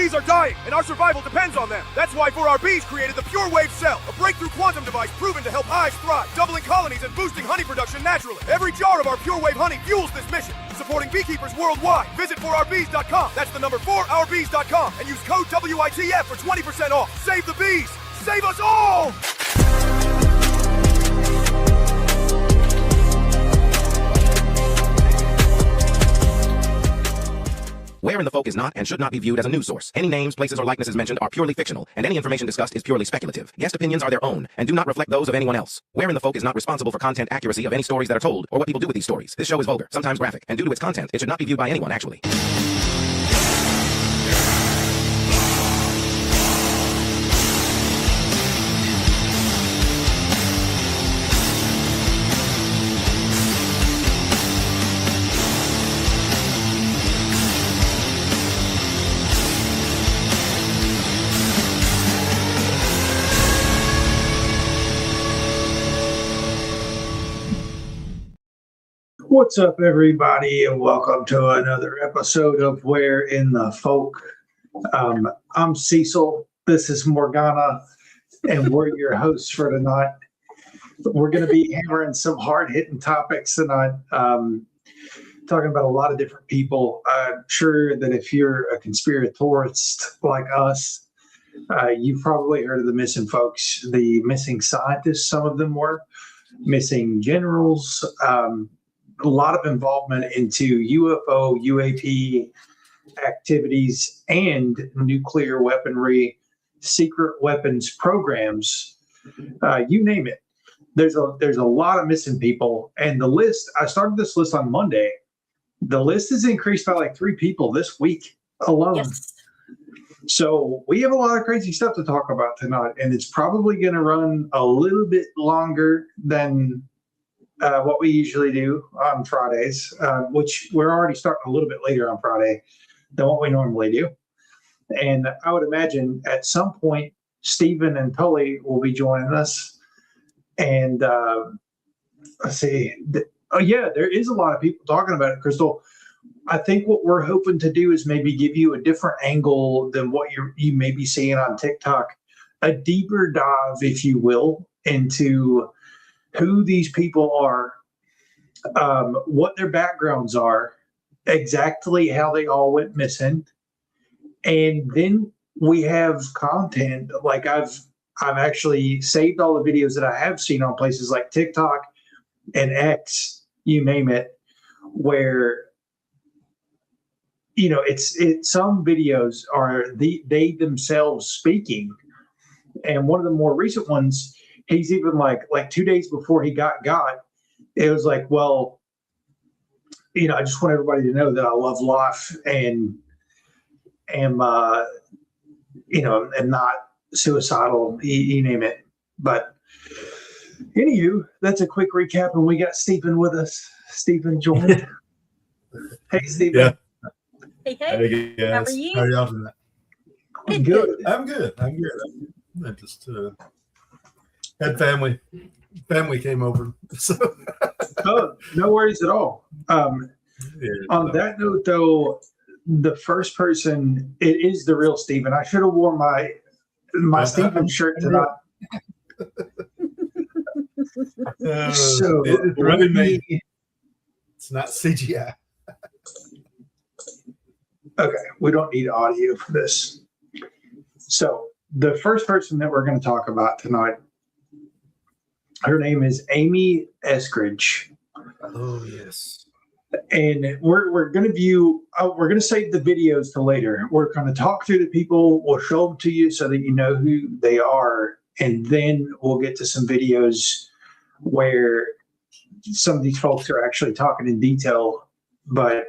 bees are dying, and our survival depends on them. That's why 4RBs created the Pure Wave Cell, a breakthrough quantum device proven to help hives thrive, doubling colonies and boosting honey production naturally. Every jar of our Pure Wave honey fuels this mission, supporting beekeepers worldwide. Visit 4RBs.com. That's the number 4RBs.com, and use code WITF for 20% off. Save the bees. Save us all! Where in the Folk is not and should not be viewed as a news source. Any names, places, or likenesses mentioned are purely fictional, and any information discussed is purely speculative. Guest opinions are their own and do not reflect those of anyone else. Where in the Folk is not responsible for content accuracy of any stories that are told or what people do with these stories. This show is vulgar, sometimes graphic, and due to its content, it should not be viewed by anyone actually. What's up, everybody, and welcome to another episode of Where in the Folk. I'm Cecil. This is Morgana, and we're your hosts for tonight. We're going to be hammering some hard-hitting topics tonight, talking about a lot of different people. I'm sure that if you're a conspiratorist like us, you've probably heard of the missing folks, the missing scientists. Some of them were missing generals. A lot of involvement into UFO, UAP activities, and nuclear weaponry, secret weapons programs. You name it. There's a lot of missing people, and the list. I started this list on Monday. The list has increased by like 3 people this week alone. Yes. So we have a lot of crazy stuff to talk about tonight, and it's probably going to run a little bit longer than what we usually do on Fridays, which we're already starting a little bit later on Friday than what we normally do. And I would imagine at some point, Stephen and Tully will be joining us. And let's see. There is a lot of people talking about it, Crystal. I think what we're hoping to do is maybe give you a different angle than what you may be seeing on TikTok, a deeper dive, if you will, into who these people are, what their backgrounds are, exactly how they all went missing. And then we have content, like I've actually saved all the videos that I have seen on places like TikTok and X, you name it, where it's some videos are they themselves speaking. And one of the more recent ones, he's even like 2 days before he got, it was like, well, I just want everybody to know that I love life and am, am not suicidal, you name it. But anywho, that's a quick recap, and we got Stephen with us. Stephen joined. Hey, Stephen. Yeah. Hey. Hey guys. How are you? How are y'all doing? I'm good. I'm good. I just had family came over. So Oh, no worries at all. On that note, though, the first person, it is the real Stephen. I should have worn my Stephen shirt tonight. So it's really me. It's not CGI. Okay, we don't need audio for this. So the first person that we're going to talk about tonight, her name is Amy Eskridge. Oh yes. And we're going to save the videos to later. We're going to talk through the people. We'll show them to you so that you know who they are. And then we'll get to some videos where some of these folks are actually talking in detail. But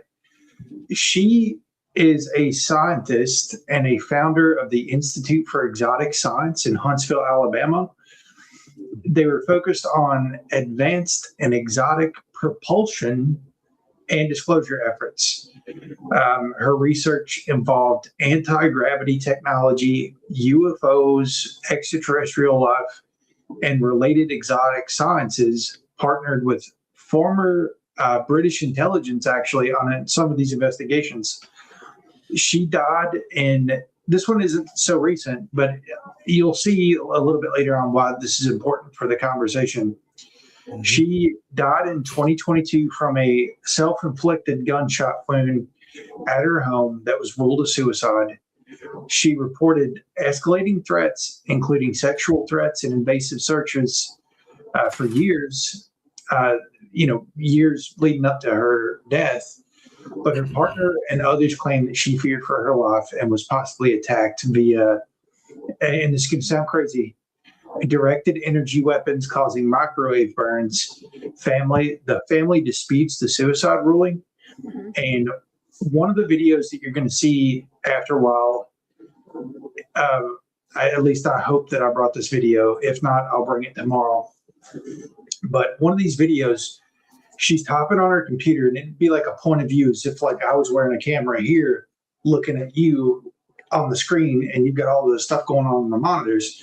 she is a scientist and a founder of the Institute for Exotic Science in Huntsville, Alabama. They were focused on advanced and exotic propulsion and disclosure efforts. Her research involved anti-gravity technology, UFOs, extraterrestrial life, and related exotic sciences, partnered with former British intelligence, actually, on some of these investigations. She died in this one isn't so recent, but you'll see a little bit later on why this is important for the conversation. Mhm. She died in 2022 from a self-inflicted gunshot wound at her home that was ruled a suicide. She reported escalating threats, including sexual threats and invasive searches, for years, years leading up to her death. But her partner and others claim that she feared for her life and was possibly attacked via, and this can sound crazy, directed energy weapons causing microwave burns. The family disputes the suicide ruling. Mhm. And one of the videos that you're going to see after a while, at least I hope that I brought this video. If not, I'll bring it tomorrow. But one of these videos, she's typing on her computer, and it'd be like a point of view, as if like I was wearing a camera here, looking at you on the screen, and you've got all the stuff going on the monitors.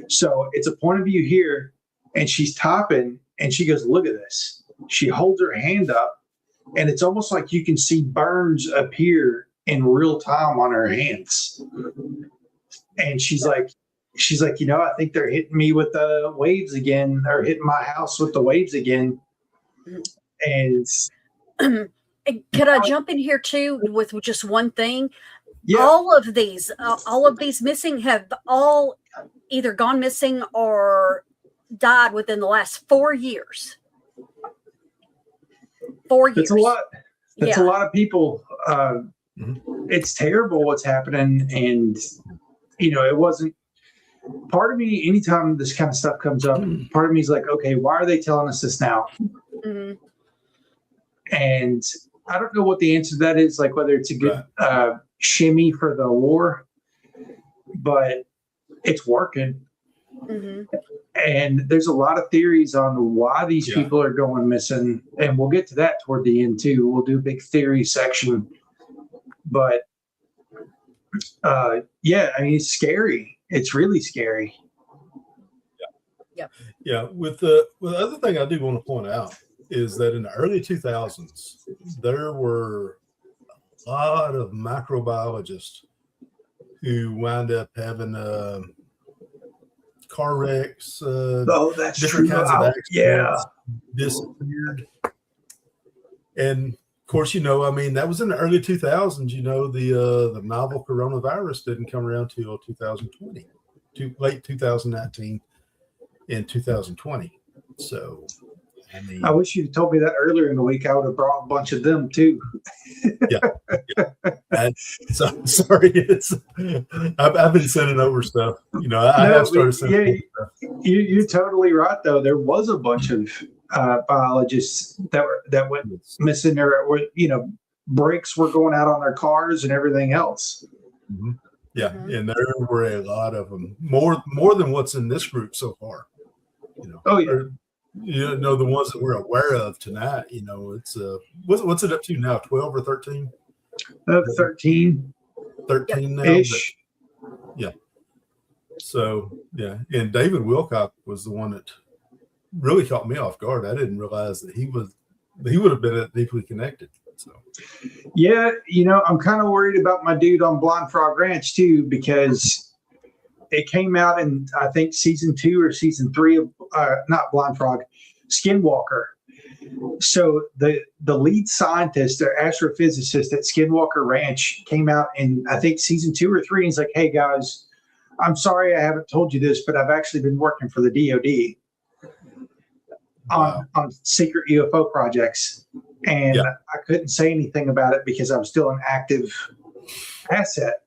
So it's a point of view here, and she's typing, and she goes, "Look at this." She holds her hand up, and it's almost like you can see burns appear in real time on her hands. And she's like, I think they're hitting me with the waves again, or hitting my house with the waves again. And Could I jump in here too with just one thing? yeah, All of these missing have all either gone missing or died within the last 4 years. 4 years. that's a lot. That's Yeah. a lot of people. It's terrible what's happening. And, it wasn't part of me. Anytime this kind of stuff comes up, part of me is like, okay, why are they telling us this now? Mhm. And I don't know what the answer to that is, like whether it's a good shimmy for the war, but it's working. Mhm. And there's a lot of theories on why these Yeah. people are going missing. And we'll get to that toward the end too. We'll do a big theory section. But it's scary. It's really scary. Yeah. With the other thing I do want to point out is that in the early 2000s, there were a lot of microbiologists who wound up having car wrecks, That's different true. kinds of accidents, Yeah. disappeared. And of course, that was in the early 2000s. The novel coronavirus didn't come around till 2020, late 2019 and 2020. So, I wish you'd told me that earlier in the week. I would have brought a bunch of them too. So sorry, I've been sending over stuff. I have started sending over stuff. You're totally right, though. There was a bunch of biologists that went missing. Brakes were going out on their cars and everything else. Mm-hmm. Yeah, Mhm. and there were a lot of them, more than what's in this group so far. Oh yeah. The ones that we're aware of tonight. It's what's it up to now? 12 or 13? 13 13 now. ish. Yeah. So yeah, and David Wilcock was the one that really caught me off guard. I didn't realize that he would have been deeply connected. So Yeah, I'm kind of worried about my dude on Blind Frog Ranch too, because it came out in I think season 2 or season 3 of not Blind Frog, Skinwalker. So the lead scientist or astrophysicist at Skinwalker Ranch came out in I think season 2 or 3. And he's like, "Hey guys, I'm sorry I haven't told you this, but I've actually been working for the DoD on secret UFO projects, and I couldn't say anything about it because I was still an active asset."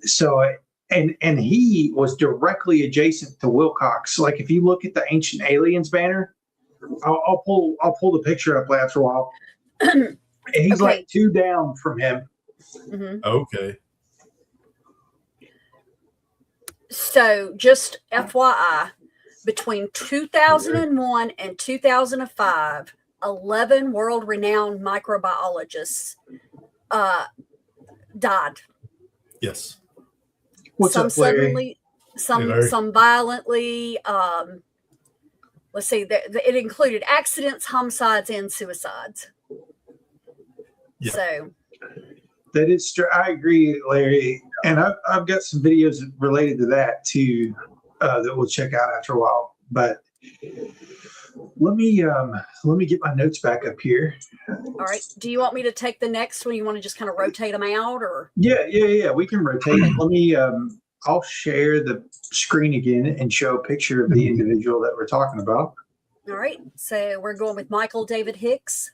So, and he was directly adjacent to Wilcox. Like if you look at the Ancient Aliens banner, I'll pull the picture up after a while. And he's like 2 down from him. Mhm. okay. So, just FYI, between 2001 and 2005, 11 world-renowned microbiologists died. Yes. What's Some up, Larry? suddenly, Larry. some violently. Let's see, it included accidents, homicides, and suicides. Yeah. So That is true. I agree, Larry. And I've got some videos related to that too that we'll check out after a while. But let me get my notes back up here. All right. Do you want me to take the next one? You want to just kind of rotate them out, or? Yeah. We can rotate. Let me. I'll share the screen again and show a picture of the individual that we're talking about. All right. So we're going with Michael David Hicks.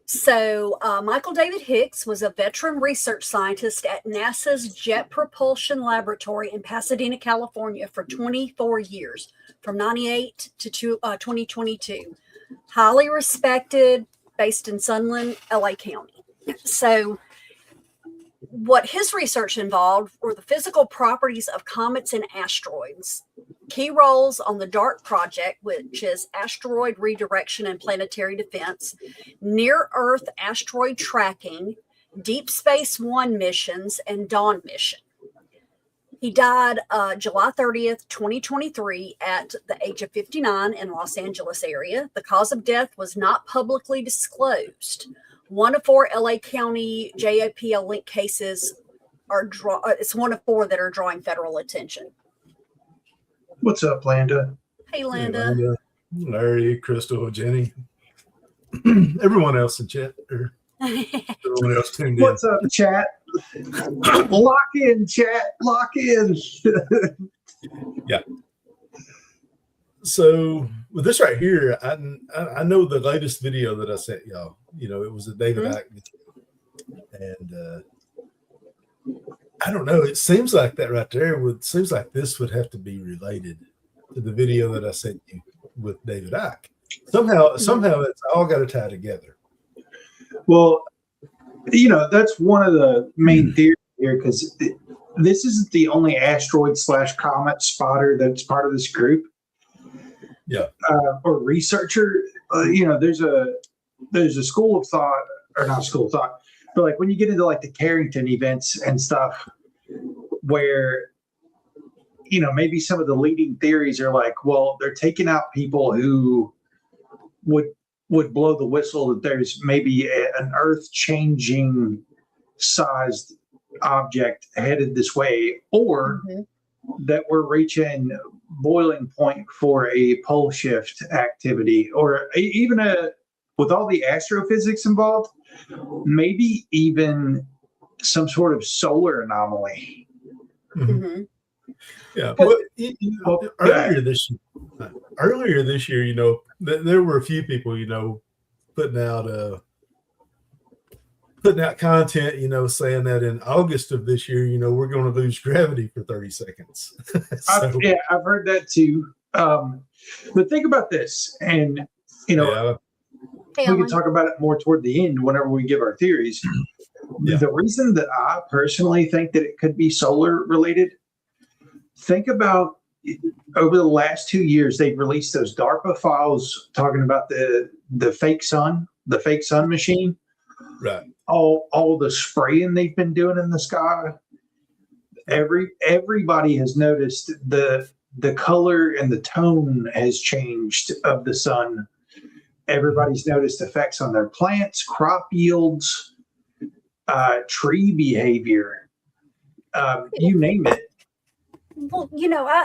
So Michael David Hicks was a veteran research scientist at NASA's Jet Propulsion Laboratory in Pasadena, California for 24 years, from 98 to 2022. Highly respected, based in Sunland, LA County. So what his research involved were the physical properties of comets and asteroids, key roles on the DART project, which is asteroid redirection and planetary defense, near-Earth asteroid tracking, Deep Space One missions, and Dawn mission. He died July 30th, 2023 at the age of 59 in Los Angeles area. The cause of death was not publicly disclosed. One of 4 LA County JAPL link cases it's one of 4 that are drawing federal attention. What's up, Landa? Hey, Hey, Landa. Linda, Larry, Crystal, Jenny, everyone else in chat, or everyone else tuned in. What's up, chat? Lock in, chat. Lock in. Yeah. So with this right here, I know the latest video that I sent y'all. It was a David Icke video. And I don't know. It seems like that right there seems like this would have to be related to the video that I sent you with David Icke. Somehow it's all got to tie together. Well, that's one of the main theories here, because this isn't the only asteroid/comet spotter that's part of this group. Yeah. Or researcher. There's a school of thought, or not school of thought, but like when you get into like the Carrington events and stuff, where maybe some of the leading theories are like, well, they're taking out people who would blow the whistle that there's maybe an earth-changing sized object headed this way, or that we're reaching boiling point for a pole shift activity, or even with all the astrophysics involved, maybe even some sort of solar anomaly. Mm-hmm. Yeah. Well, earlier this year, there were a few people, putting out content, saying that in August of this year, we're going to lose gravity for 30 seconds. I've heard that too. But think about this, and we can talk about it more toward the end whenever we give our theories. Yeah. The reason that I personally think that it could be solar related, think about over the last 2 years, they've released those DARPA files talking about the fake sun machine. Right. All the spraying they've been doing in the sky. Everybody has noticed the color and the tone has changed of the sun. Everybody's noticed effects on their plants, crop yields, tree behavior, you name it. Well,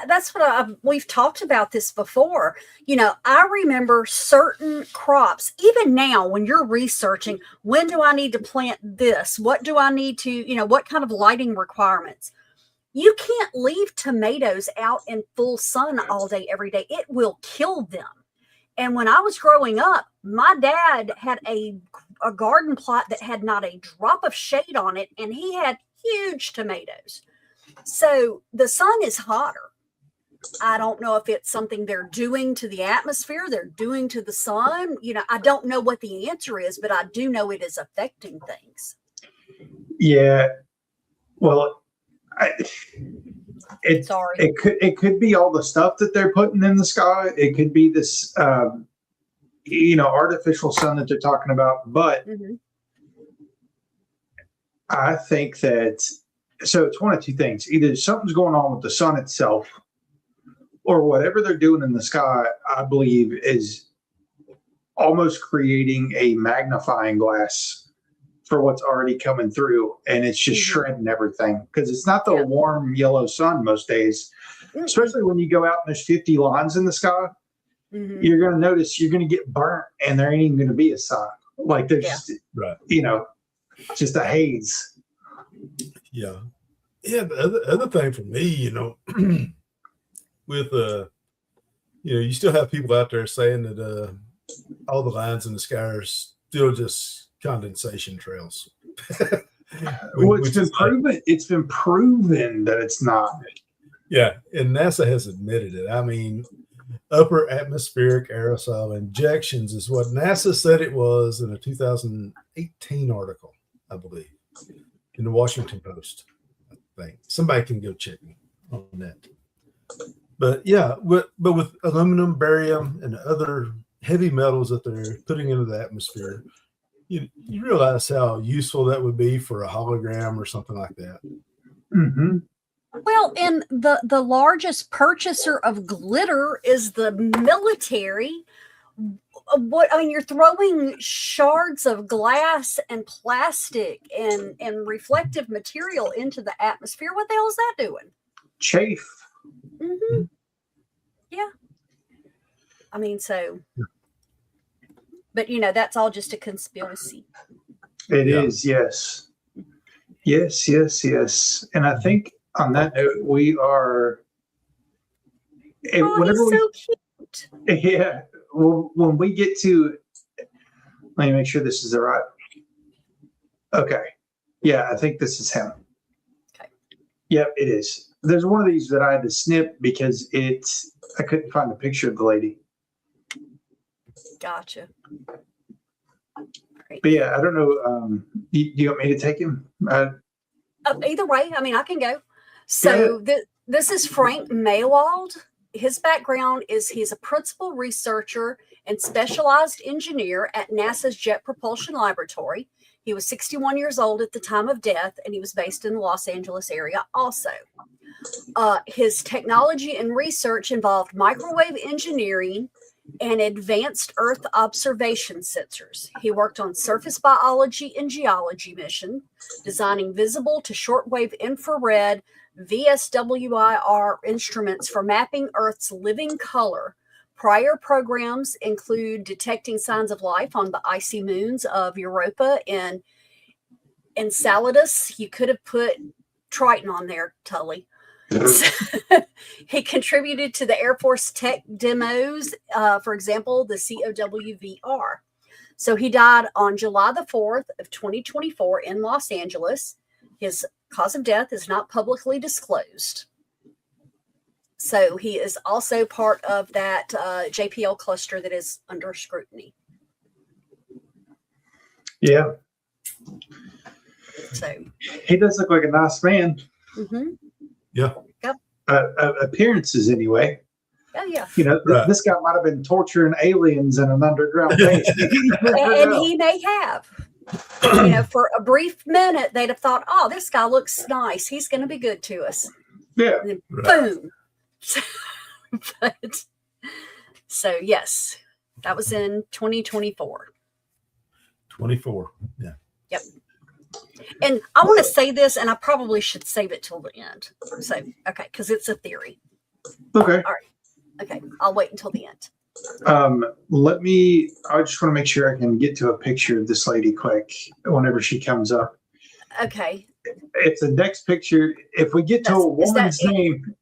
that's what we've talked about this before. I remember certain crops, even now when you're researching, when do I need to plant this? What do I need to, what kind of lighting requirements? You can't leave tomatoes out in full sun all day, every day. It will kill them. And when I was growing up, my dad had a garden plot that had not a drop of shade on it, and he had huge tomatoes. So the sun is hotter. I don't know if it's something they're doing to the atmosphere, they're doing to the sun. I don't know what the answer is, but I do know it is affecting things. Yeah. Well, it could be all the stuff that they're putting in the sky. It could be this, artificial sun that they're talking about. But I think that, so it's one of two things. Either something's going on with the sun itself, or whatever they're doing in the sky, I believe, is almost creating a magnifying glass for what's already coming through, and it's just shredding everything because it's not the warm yellow sun most days. Especially when you go out and there's 50 lines in the sky, you're going to notice you're going to get burnt, and there ain't even going to be a sun. Like there's, just a haze. Yeah. Yeah. The other thing for me, with you still have people out there saying that all the lines in the sky are still just condensation trails. It's been proven that it's not. Yeah, and NASA has admitted it. I mean, upper atmospheric aerosol injections is what NASA said it was in a 2018 article, I believe, in the Washington Post. I think somebody can go check me on that. But yeah, but with aluminum, barium, and other heavy metals that they're putting into the atmosphere, you realize how useful that would be for a hologram or something like that. Mm-hmm. Well, and the largest purchaser of glitter is the military. You're throwing shards of glass and plastic and reflective material into the atmosphere. What the hell is that doing? Chafe. Mm-hmm. Yeah. But that's all just a conspiracy. It is, yes. Yes. And I think on that note, we are. He's so cute. Yeah. Well, when we get to, let me make sure this is the right. Okay. Yeah, I think this is him. Okay. Yep, it is. There's one of these that I had to snip because I couldn't find a picture of the lady. Gotcha. Great. But yeah, I don't know. Do you want me to take him? Either way, I can go. So this is Frank Maywald. His background is he's a principal researcher and specialized engineer at NASA's Jet Propulsion Laboratory. He was 61 years old at the time of death, and he was based in the Los Angeles area also. His technology and research involved microwave engineering and advanced Earth observation sensors. He worked on surface biology and geology mission, designing visible to shortwave infrared VSWIR instruments for mapping Earth's living color. Prior programs include detecting signs of life on the icy moons of Europa and Enceladus. You could have put Triton on there, Tully. He contributed to the Air Force tech demos, for example, the COWVR. So he died on July the 4th of 2024 in Los Angeles. His cause of death is not publicly disclosed. So he is also part of that JPL cluster that is under scrutiny. Yeah. So he does look like a nice man. Mm-hmm. Yeah. Yep. Appearances anyway. Oh yeah. This guy might have been torturing aliens in an underground base. and he may have. For a brief minute, they'd have thought, "Oh, this guy looks nice. He's going to be good to us." Yeah. And then, boom. So yes, that was in 2024. 24. Yeah. Yep. And I want to say this, and I probably should save it till the end. So, okay, because it's a theory. Okay. All right. Okay, I'll wait until the end. I just want to make sure I can get to a picture of this lady quick whenever she comes up. Okay. If the next picture, if we get to a woman's name.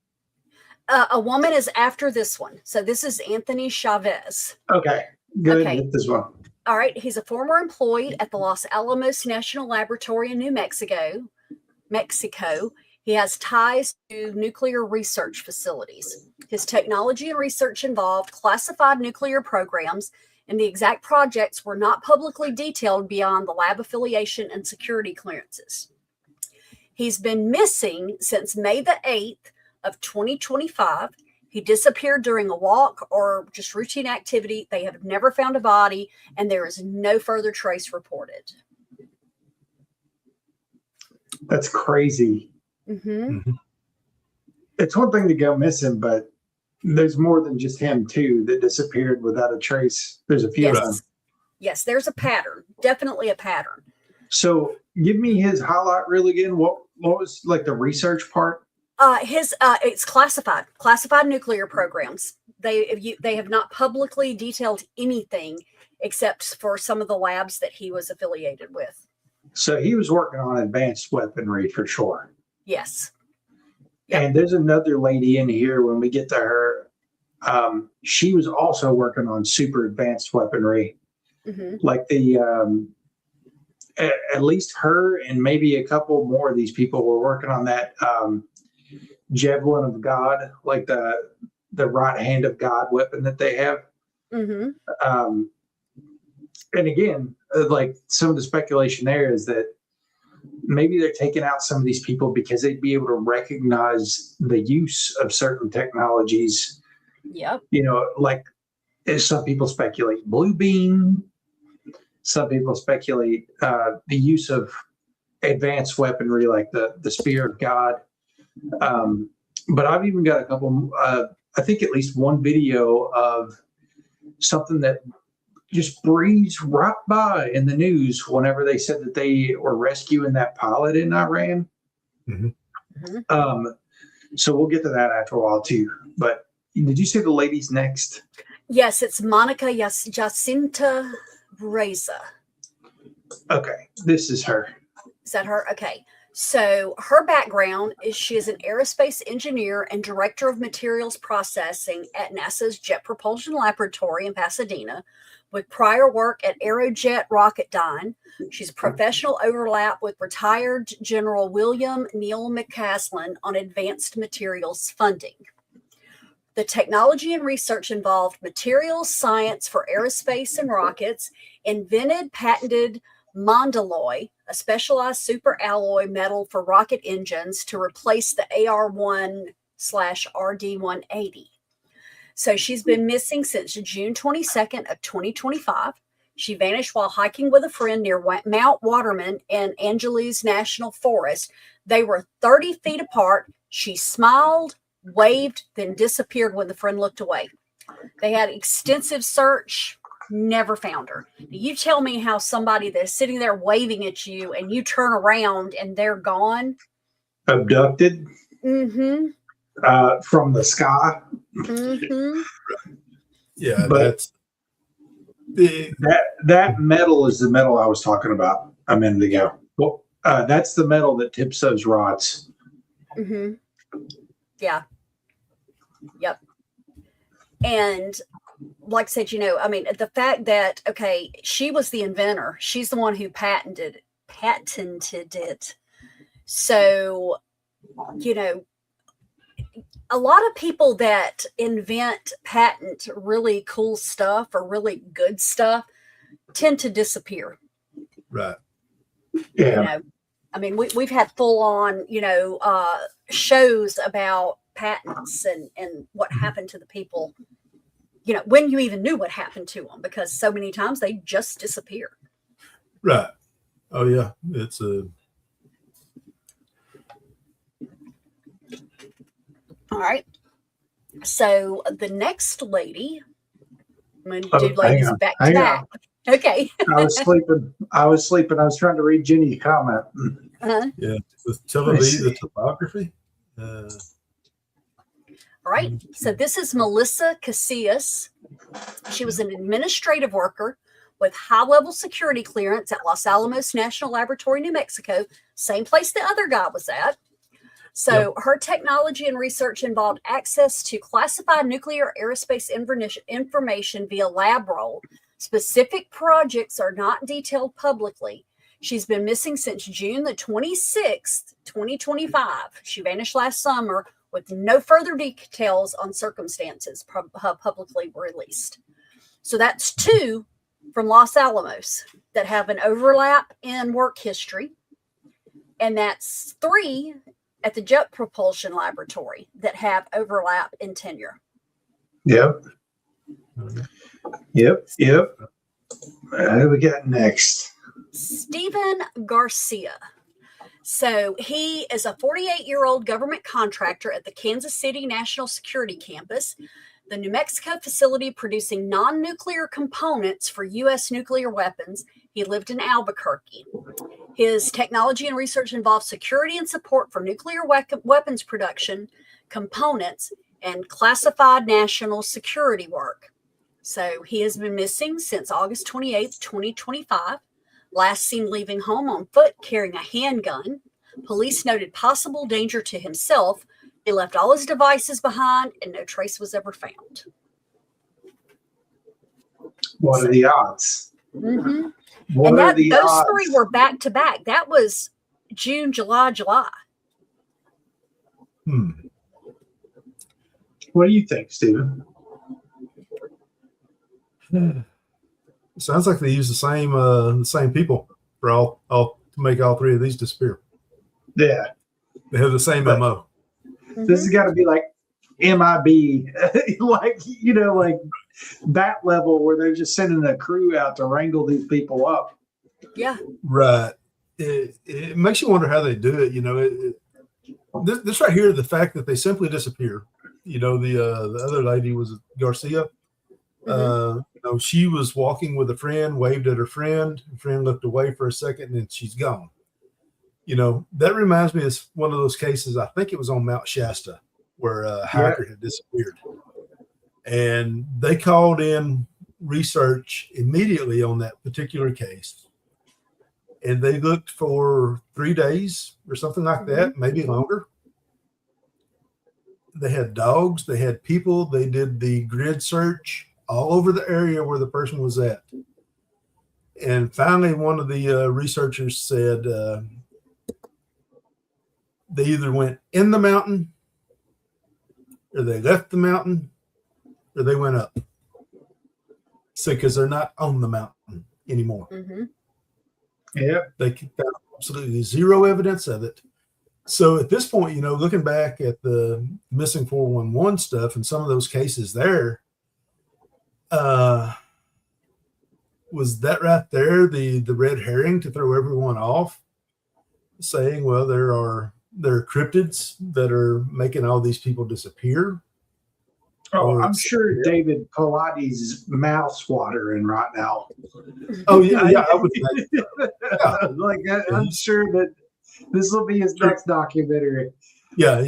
A woman is after this one. So this is Anthony Chavez. Okay. Good. Okay. Get this one. All right. He's a former employee at the Los Alamos National Laboratory in New Mexico. He has ties to nuclear research facilities. His technology and research involved classified nuclear programs, and the exact projects were not publicly detailed beyond the lab affiliation and security clearances. He's been missing since May the 8th of 2025. He disappeared during a walk or just routine activity. They have never found a body, and there is no further trace reported. That's crazy. Mm-hmm. It's one thing to go missing, but there's more than just him too that disappeared without a trace. There's a few of them. Yes, there's a pattern. Definitely a pattern. So give me his highlight reel again. What was like the research part? It's classified nuclear programs. They have not publicly detailed anything except for some of the labs that he was affiliated with. So he was working on advanced weaponry for sure. Yes. Yep. And there's another lady in here when we get to her. She was also working on super advanced weaponry. Mm-hmm. Like at least her and maybe a couple more of these people were working on that javelin of God, like the right hand of God weapon that they have. Mm-hmm. And again, like some of the speculation there is that maybe they're taking out some of these people because they'd be able to recognize the use of certain technologies. Yep. You know, like some people speculate blue beam. Some people speculate the use of advanced weaponry like the spear of God. But I've even got a couple, I think at least one video of something that just breezed right by in the news whenever they said that they were rescuing that pilot in Iran. Mm-hmm. Mm-hmm. So we'll get to that after a while too. But did you say the ladies next? Yes, it's Monica Jacinta Reza. Okay, this is her. Is that her? Okay. So her background is she is an aerospace engineer and director of materials processing at NASA's Jet Propulsion Laboratory in Pasadena, with prior work at Aerojet Rocketdyne. She's a professional overlap with retired General William Neil McCaslin on advanced materials funding. The technology and research involved materials science for aerospace and rockets, invented, patented Mondaloy, a specialized superalloy metal for rocket engines to replace the AR1/RD180. So she's been missing since June 22nd of 2025. She vanished while hiking with a friend near Mount Waterman in Angeles National Forest. They were 30 feet apart. She smiled, waved, then disappeared when the friend looked away. They had extensive search, never found her. You tell me how somebody that's sitting there waving at you and you turn around and they're gone. Abducted. Mm-hmm. From the sky. Mm-hmm. Yeah, but that's the that metal is the metal I was talking about a minute ago. Well, that's the metal that tips those rods. Mm-hmm. Yeah. Yep. And like I said, I mean, the fact that, okay, she was the inventor. She's the one who patented it. So, a lot of people that patent really cool stuff or really good stuff tend to disappear. right. Yeah. I mean, we've had full on, shows about patents and what happened to the people, when you even knew what happened to them, because so many times they just disappear. Right. Oh yeah. It's a All right. So the next lady, I'm going to do ladies back to back. Okay. I was sleeping. I was trying to read Jenny's comment. Uh-huh. Yeah. With the topography. All right. So this is Melissa Casillas. She was an administrative worker with high-level security clearance at Los Alamos National Laboratory, New Mexico, same place the other guy was at. So her technology and research involved access to classified nuclear aerospace information via lab roll. Specific projects are not detailed publicly. She's been missing since June the 26th, 2025. She vanished last summer with no further details on circumstances publicly released. So that's 2 from Los Alamos that have an overlap in work history. And that's 3 at the Jet Propulsion Laboratory that have overlap in tenure. Yep. Who we got next? Stephen Garcia. So he is a 48-year-old government contractor at the Kansas City National Security Campus. the New Mexico facility producing non-nuclear components for U.S. nuclear weapons. He lived in Albuquerque. His technology and research involved security and support for nuclear weapons production, components, and classified national security work. So he has been missing since August 28th, 2025. Last seen leaving home on foot carrying a handgun. Police noted possible danger to himself. He left all his devices behind and no trace was ever found. What are the odds? Mm-hmm. What and are the those odds? three were back to back. That was June, July. What do you think, Stephen? Sounds like they use the same people for all to make all three of these disappear. Yeah. They have the same MO. This has got to be like MIB, like that level where they're just sending a crew out to wrangle these people up. Yeah. Right. It makes you wonder how they do it. This right here, the fact that they simply disappear. The other lady was Garcia. She was walking with a friend, waved at her friend. Her friend looked away for a second, and then she's gone. That reminds me of one of those cases. I think it was on Mount Shasta where a hiker had disappeared, and they called in research immediately on that particular case, and they looked for 3 days or something like that, maybe longer. They had dogs, they had people, they did the grid search all over the area where the person was at. And finally, one of the researchers said they either went in the mountain, or they left the mountain, or they went up. So, because they're not on the mountain anymore. Yeah. They found absolutely zero evidence of it. So at this point, looking back at the missing 411 stuff and some of those cases there, was that right there the red herring to throw everyone off, saying, well, there are cryptids that are making all these people disappear? Oh, I'm sure David Pilates' mouth's watering right now. Oh yeah, I would think so. Yeah. I'm sure that this will be his next documentary. Yeah,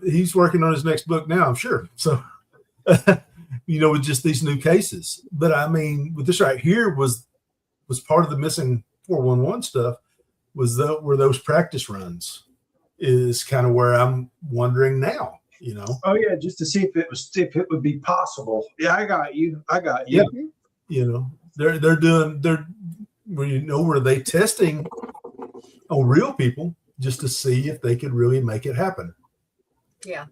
he's working on his next book now, I'm sure. So, with just these new cases. But I mean, with this right here was part of the missing 411 stuff. Were those practice runs? Is kind of where I'm wondering now. Oh yeah, just to see if it would be possible. Yeah, I got you. Yeah. Were they testing on real people just to see if they could really make it happen? Yeah.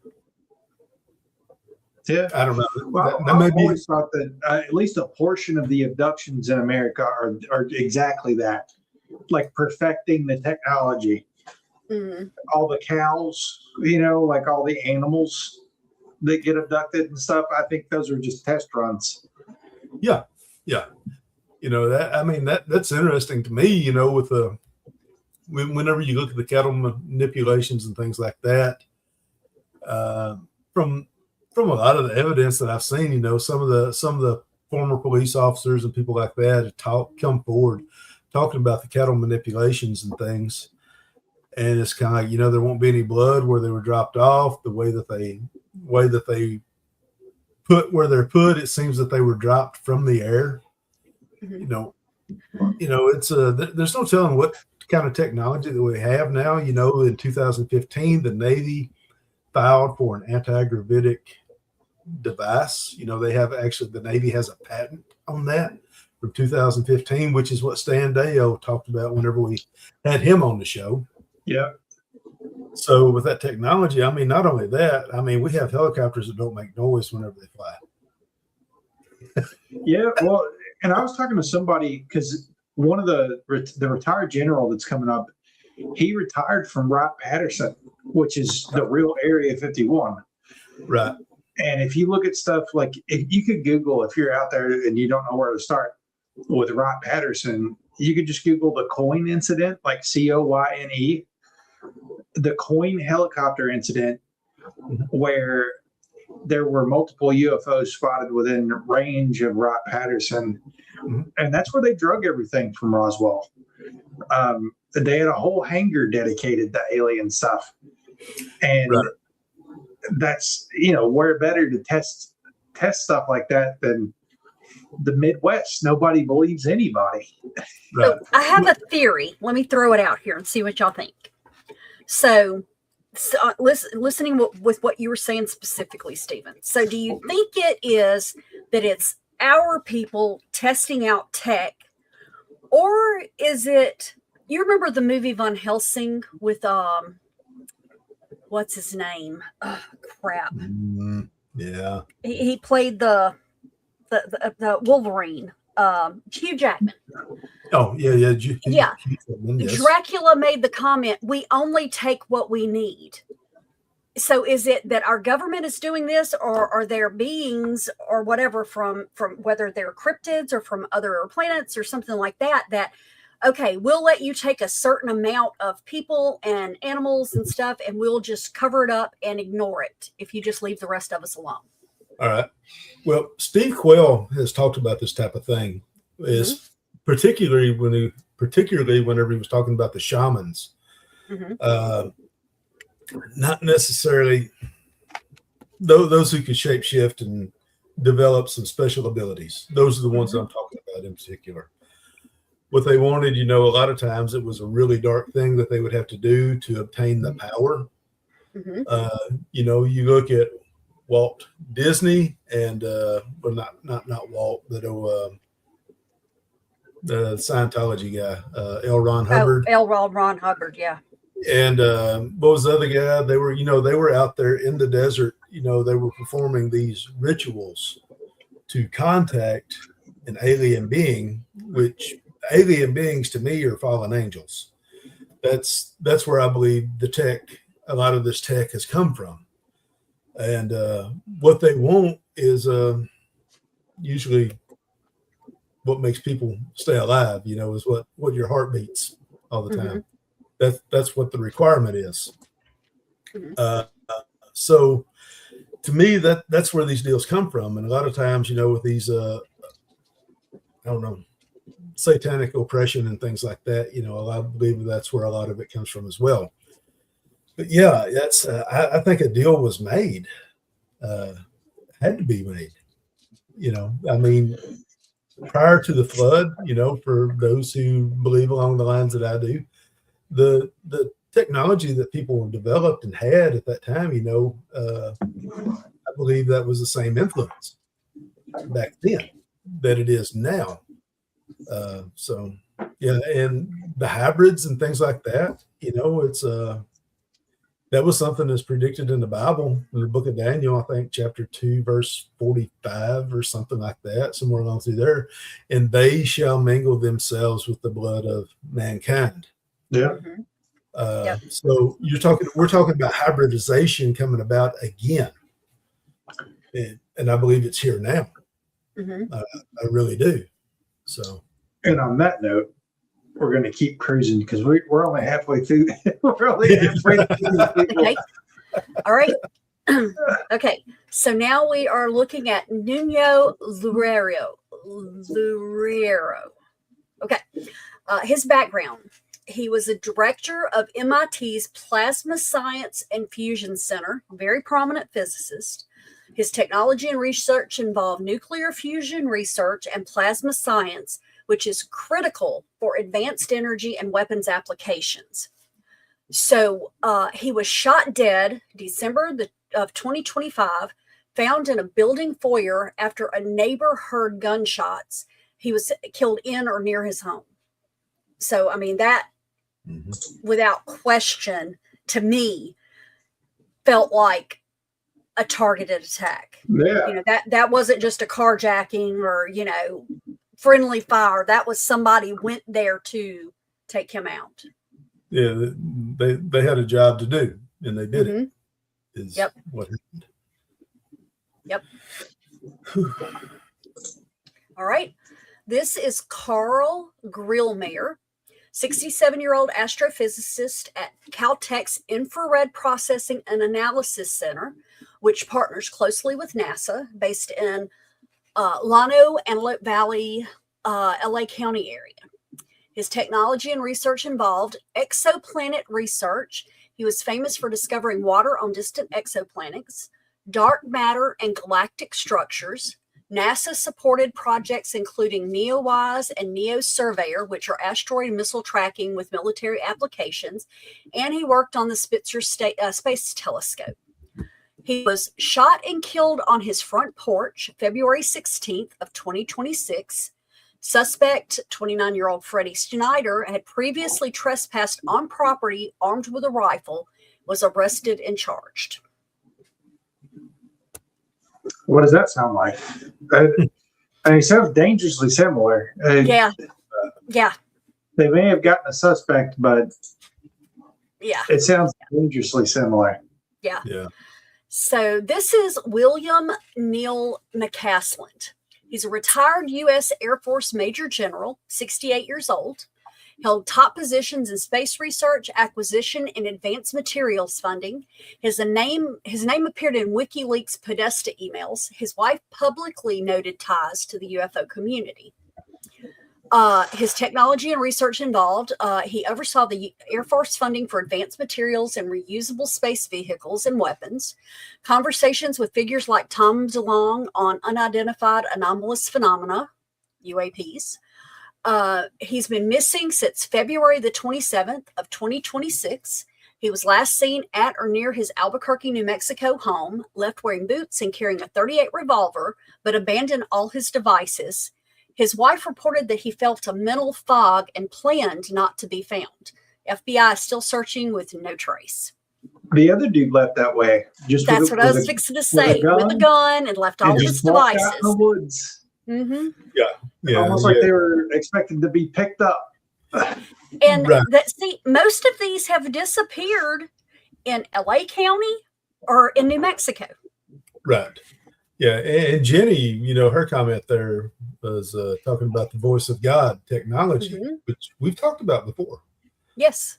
Yeah. I don't know. Well, I've always thought that at least a portion of the abductions in America are exactly that, like perfecting the technology. All the cows, like all the animals that get abducted and stuff. I think those are just test runs. Yeah. That's interesting to me. With whenever you look at the cattle manipulations and things like that, from a lot of the evidence that I've seen, some of the former police officers and people like that come forward talking about the cattle manipulations and things. And it's kind of like, there won't be any blood where they were dropped off. The way that they put where they're put, it seems that they were dropped from the air. It's there's no telling what kind of technology that we have now. In 2015, the Navy filed for an anti-gravitic device. The Navy has a patent on that from 2015, which is what Stan Deyo talked about whenever we had him on the show. Yeah. So with that technology, not only that, we have helicopters that don't make noise whenever they fly. Yeah. Well, and I was talking to somebody because one of the retired general that's coming up, he retired from Wright-Patterson, which is the real Area 51. Right. And if you look at stuff like, if you could Google, if you're out there and you don't know where to start with Wright-Patterson, you could just Google the Coyne incident, like COYNE, the Coyne helicopter incident, where there were multiple UFOs spotted within range of Wright-Patterson, and that's where they drug everything from Roswell. They had a whole hangar dedicated to alien stuff, and Right. that's, where better to test stuff like that than the Midwest. Nobody believes anybody. Right. So I have a theory. Let me throw it out here and see what y'all think. So listening with what you were saying specifically, Stephen. So do you think it is that it's our people testing out tech, or is it, you remember the movie Van Helsing with, what's his name? Oh, crap. Yeah. He played the Wolverine, Hugh Jackman. Oh, yeah. Yeah. Yes. Dracula made the comment, we only take what we need. So is it that our government is doing this, or are there beings or whatever from whether they're cryptids or from other planets or something like that, okay, we'll let you take a certain amount of people and animals and stuff, and we'll just cover it up and ignore it if you just leave the rest of us alone. All right. Well, Steve Quayle has talked about this type of thing, is particularly whenever he was talking about the shamans. Not necessarily those who could shapeshift and develop some special abilities. Those are the ones I'm talking about in particular. What they wanted, a lot of times it was a really dark thing that they would have to do to obtain the power. You look at Walt Disney and well, not Walt, but the Scientology guy, L. Ron Hubbard. L. Ron Hubbard, yeah. And what was the other guy? They were out there in the desert. They were performing these rituals to contact an alien being, which alien beings to me are fallen angels. That's where I believe a lot of this tech has come from. And what they want is usually what makes people stay alive, is what your heart beats all the time. That's what the requirement is. So to me, that's where these deals come from. And a lot of times, with these, I don't know, satanic oppression and things like that, I believe that's where a lot of it comes from as well. But yeah, that's, I think a deal was made, had to be made, prior to the flood, for those who believe along the lines that I do, the technology that people developed and had at that time, I believe that was the same influence back then that it is now. So yeah, and the hybrids and things like that, it's that was something that's predicted in the Bible, in the book of Daniel, I think chapter 2, verse 45 or something like that, somewhere along through there. And they shall mingle themselves with the blood of mankind. Yeah. So we're talking about hybridization coming about again. And I believe it's here now. I really do. So. And on that note, we're going to keep cruising because we're only halfway through. We're only halfway through. Okay. All right. Okay. So now we are looking at Nuno Loureiro. Okay. His background. He was a director of MIT's Plasma Science and Fusion Center, very prominent physicist. His technology and research involved nuclear fusion research and plasma science, which is critical for advanced energy and weapons applications. So he was shot dead December of 2025, found in a building foyer after a neighbor heard gunshots. He was killed in or near his home. So, I mean, that without question, to me, felt like a targeted attack. Yeah. That wasn't just a carjacking or, friendly fire. That was somebody went there to take him out. Yeah, they had a job to do, and they did it. Is what happened. Yep. All right. This is Carl Grillmeyer, 67-year-old astrophysicist at Caltech's Infrared Processing and Analysis Center, which partners closely with NASA, based in Llano Antelope Valley, LA County area. His technology and research involved exoplanet research. He was famous for discovering water on distant exoplanets, dark matter, and galactic structures. NASA supported projects including NEOWISE and NEOSurveyor, which are asteroid missile tracking with military applications, and he worked on the Spitzer Space Telescope. He was shot and killed on his front porch February 16th of 2026. Suspect, 29-year-old Freddie Snyder, had previously trespassed on property armed with a rifle, was arrested and charged. What does that sound like? It sounds dangerously similar. Yeah. They may have gotten a suspect, but Yeah. it sounds dangerously similar. Yeah. Yeah. So this is William Neal McCasland. He's a retired U.S. Air Force Major General, 68 years old, held top positions in space research, acquisition, and advanced materials funding. His name appeared in WikiLeaks Podesta emails. His wife publicly noted ties to the UFO community. His technology and research involved, he oversaw the Air Force funding for advanced materials and reusable space vehicles and weapons, conversations with figures like Tom DeLonge on unidentified anomalous phenomena, UAPs. He's been missing since February the 27th of 2026. He was last seen at or near his Albuquerque, New Mexico home, left wearing boots and carrying a .38 revolver, but abandoned all his devices. His wife reported that he felt a mental fog and planned not to be found. FBI is still searching with no trace. The other dude left that way. That's what I was fixing to say. With a gun and left all his devices. Out in the woods. Mm-hmm. Yeah. Almost like they were expected to be picked up. And Right. most of these have disappeared in LA County or in New Mexico. Right. Yeah. And Jenny, her comment there was talking about the voice of God technology, which we've talked about before. Yes.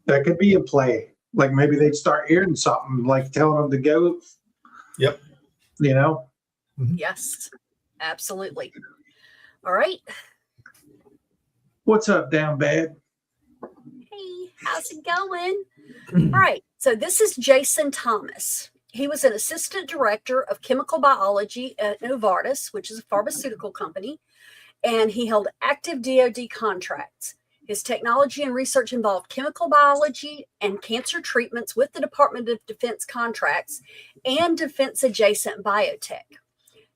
That could be a play. Like maybe they'd start hearing something, like telling them to go. Yep. Yes. Absolutely. All right. What's up, down bad? Hey, how's it going? All right. So this is Jason Thomas. He was an assistant director of chemical biology at Novartis, which is a pharmaceutical company, and he held active DoD contracts. His technology and research involved chemical biology and cancer treatments with the Department of Defense contracts and defense-adjacent biotech.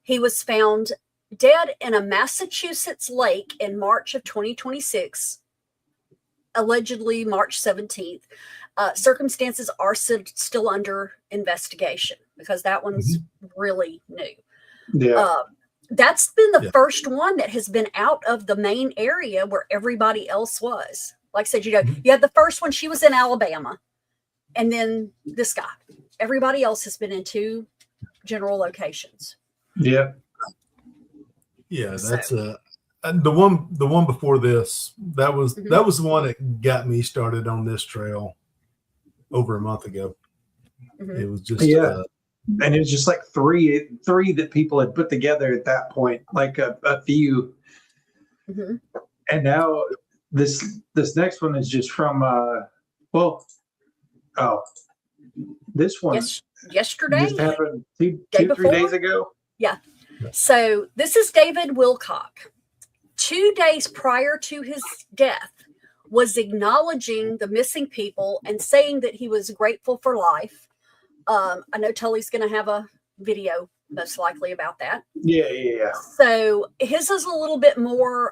He was found dead in a Massachusetts lake in March of 2026, allegedly March 17th. Circumstances are still under investigation because that one's really new. Yeah. That's been the first one that has been out of the main area where everybody else was. Like I said, you had the first one, she was in Alabama, and then this guy. Everybody else has been in two general locations. Yeah. Yeah, that's the one before this. That was the one that got me started on this trail over a month ago. It was just and it was just like three that people had put together at that point, like a few. And now this next one is just from this one yesterday just happened 3 days ago. Yeah. So this is David Wilcock. 2 days prior to his death, was acknowledging the missing people and saying that he was grateful for life. I know Tully's going to have a video most likely about that. Yeah. So his is a little bit more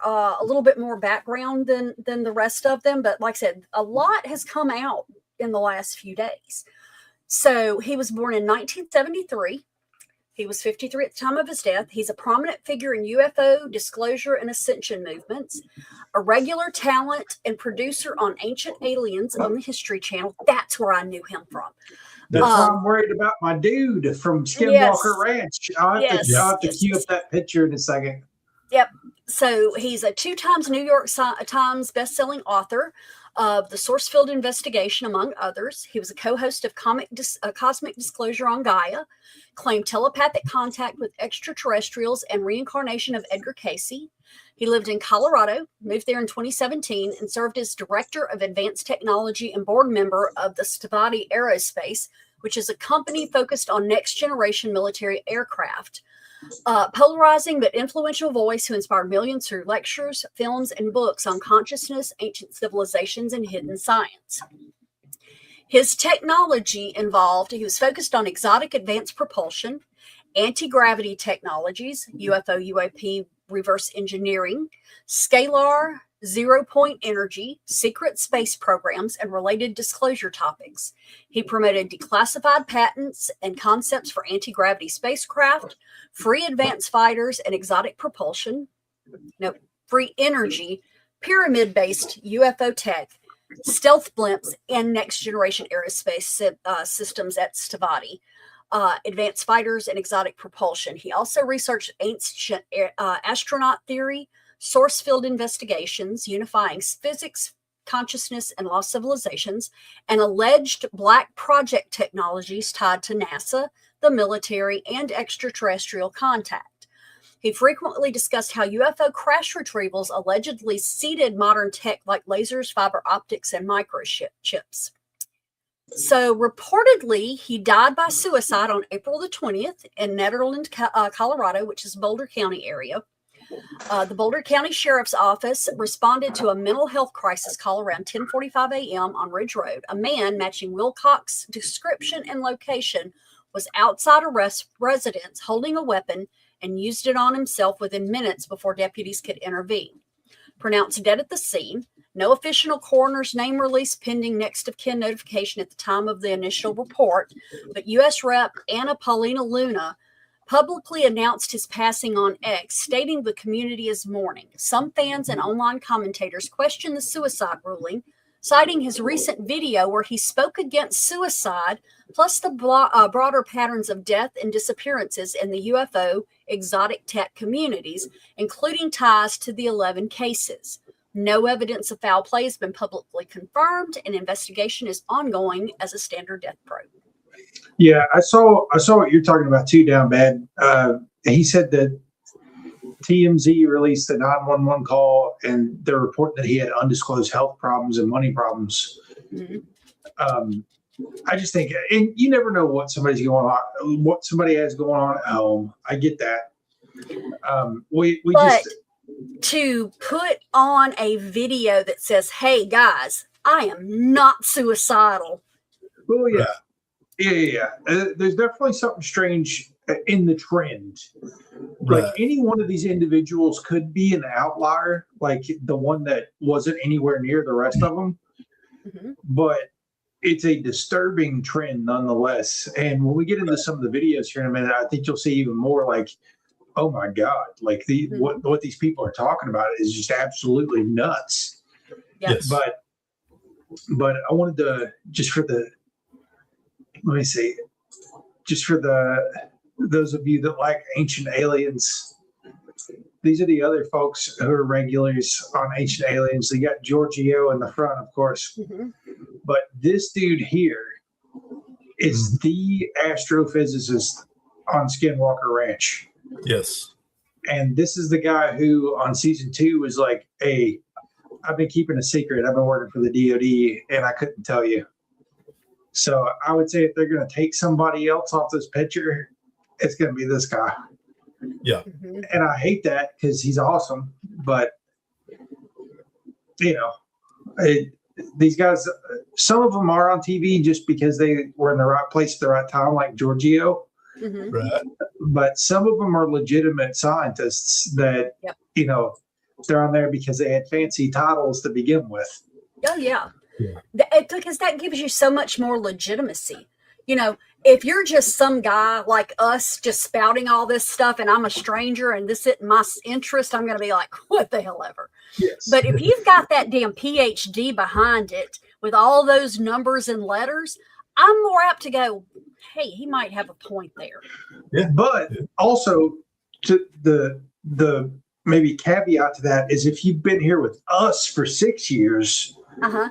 background than the rest of them. But like I said, a lot has come out in the last few days. So he was born in 1973. He was 53 at the time of his death. He's a prominent figure in UFO disclosure and ascension movements, a regular talent and producer on Ancient Aliens on the History Channel. That's where I knew him from. That's why I'm worried about my dude from Skinwalker Ranch. I'll have to cue up that picture in a second. Yep. So he's a 2 times New York Times bestselling author, of the source field investigation, among others. He was a co-host of Cosmic Disclosure on Gaia, claimed telepathic contact with extraterrestrials and reincarnation of Edgar Casey. He lived in Colorado, moved there in 2017, and served as Director of Advanced Technology and board member of the Stavati Aerospace, which is a company focused on next-generation military aircraft. Polarizing but influential voice who inspired millions through lectures, films, and books on consciousness, ancient civilizations, and hidden science. His technology involved, he was focused on exotic advanced propulsion, anti-gravity technologies, UFO, UAP, reverse engineering, scalar, zero-point energy, secret space programs, and related disclosure topics. He promoted declassified patents and concepts for anti-gravity spacecraft, free advanced fighters and exotic propulsion, free energy, pyramid-based UFO tech, stealth blimps, and next-generation aerospace systems at Stavati. Advanced fighters and exotic propulsion. He also researched ancient astronaut theory, source field investigations, unifying physics, consciousness, and lost civilizations, and alleged black project technologies tied to NASA, the military, and extraterrestrial contact. He frequently discussed how UFO crash retrievals allegedly seeded modern tech like lasers, fiber optics, and microchips. So reportedly, he died by suicide on April the 20th in Nederland, Colorado, which is Boulder County area. The Boulder County Sheriff's Office responded to a mental health crisis call around 10:45 a.m. on Ridge Road. A man matching Wilcox's description and location was outside a residence holding a weapon and used it on himself within minutes before deputies could intervene. Pronounced dead at the scene. No official coroner's name release pending next of kin notification at the time of the initial report, but U.S. Rep. Anna Paulina Luna publicly announced his passing on X, stating the community is mourning. Some fans and online commentators question the suicide ruling, citing his recent video where he spoke against suicide, plus the broader patterns of death and disappearances in the UFO exotic tech communities, including ties to the 11 cases. No evidence of foul play has been publicly confirmed, and investigation is ongoing as a standard death probe. Yeah, I saw what you're talking about too, down bad. He said that TMZ released a 911 call, and they're reporting that he had undisclosed health problems and money problems. Mm-hmm. I just think, and you never know what somebody has going on at home. I get that. To put on a video that says, "Hey guys, I am not suicidal." Oh yeah. Yeah. There's definitely something strange in the trend. Right. Like any one of these individuals could be an outlier, like the one that wasn't anywhere near the rest of them. Mm-hmm. But it's a disturbing trend nonetheless. And when we get into some of the videos here in a minute, I think you'll see even more like, oh my God, like what these people are talking about is just absolutely nuts. Yes. But I wanted to those of you that like Ancient Aliens, these are the other folks who are regulars on Ancient Aliens. They got Giorgio in the front, of course. Mm-hmm. But this dude here is the astrophysicist on Skinwalker Ranch. Yes. And this is the guy who on season 2 was like, hey, I've been keeping a secret. I've been working for the DOD and I couldn't tell you. So I would say if they're going to take somebody else off this picture, it's going to be this guy. Yeah. Mm-hmm. And I hate that because he's awesome. But, these guys, some of them are on TV just because they were in the right place at the right time, like Giorgio. Mm-hmm. Right. But some of them are legitimate scientists that, they're on there because they had fancy titles to begin with. Oh, yeah. Because that gives you so much more legitimacy. If you're just some guy like us just spouting all this stuff and I'm a stranger and this isn't my interest, I'm going to be like, what the hell ever. Yes. But if you've got that damn PhD behind it with all those numbers and letters, I'm more apt to go, hey, he might have a point there. Yeah. But also to the maybe caveat to that is if you've been here with us for 6 years, Uh-huh.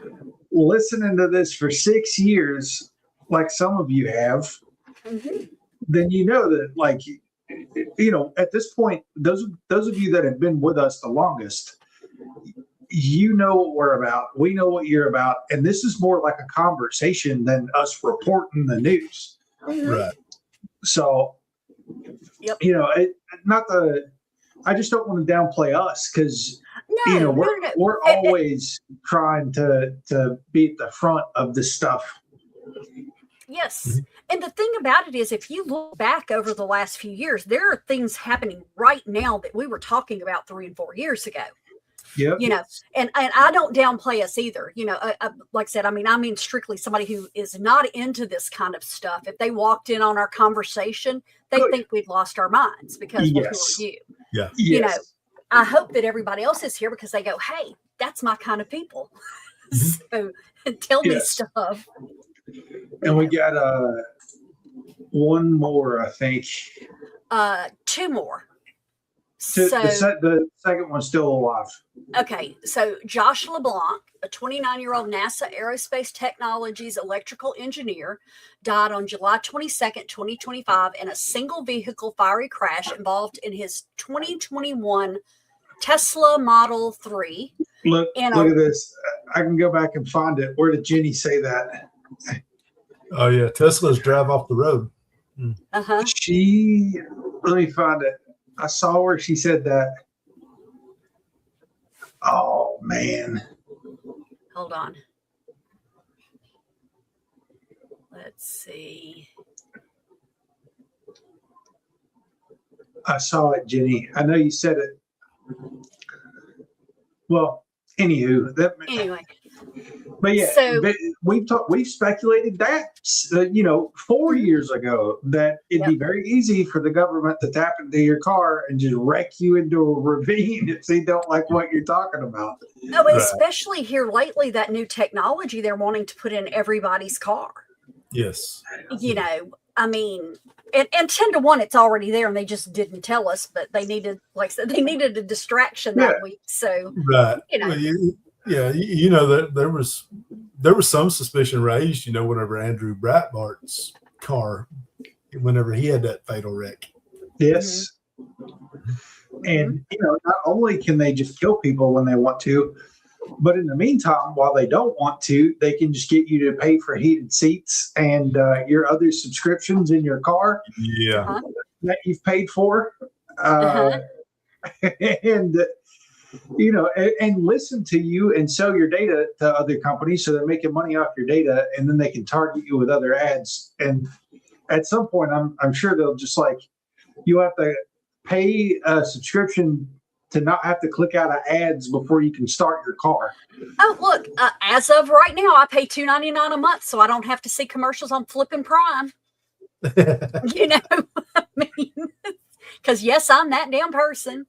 listening to this for 6 years, like some of you have, then you know that, like, at this point, those of you that have been with us the longest, you know what we're about. We know what you're about, and this is more like a conversation than us reporting the news. Right. So, Yep. I just don't want to downplay us because No, we're always trying to be at the front of this stuff. Yes. And the thing about it is, if you look back over the last few years, there are things happening right now that we were talking about 3 and 4 years ago. Yep. And I don't downplay us either. Like I said, I mean strictly somebody who is not into this kind of stuff. If they walked in on our conversation, they think we'd lost our minds because who are you? Yeah. Yes. I hope that everybody else is here because they go, hey, that's my kind of people. So tell me stuff. And we got one more, I think. 2 more. The second one's still alive. Okay, so Josh LeBlanc, a 29-year-old NASA Aerospace Technologies electrical engineer, died on July 22nd, 2025 in a single vehicle fiery crash involved in his 2021 Tesla Model 3. Look at this. I can go back and find it. Where did Jenny say that? Oh, yeah. Teslas drive off the road. Uh-huh. Let me find it. I saw where she said that. Oh, man. Hold on. Let's see. I saw it, Jenny. I know you said it. Well, anywho. Anyway. But yeah, So, we've speculated that 4 years ago that it'd be very easy for the government to tap into your car and just wreck you into a ravine if they don't like what you're talking about. Oh, especially here lately, that new technology they're wanting to put in everybody's car. Yes. I mean, and 10 to 1, it's already there, and they just didn't tell us, but they needed, like I said, they needed a distraction that week. So, right. That there was some suspicion raised, whenever Andrew Breitbart's car, whenever he had that fatal wreck. Yes. And, not only can they just kill people when they want to, but in the meantime, while they don't want to, they can just get you to pay for heated seats and your other subscriptions in your car that you've paid for. And and listen to you and sell your data to other companies, so they're making money off your data, and then they can target you with other ads. And at some point, I'm sure they'll just you have to pay a subscription to not have to click out of ads before you can start your car. Oh, look! As of right now, I pay $2.99 a month, so I don't have to see commercials on Flippin' Prime. I mean, because yes, I'm that damn person.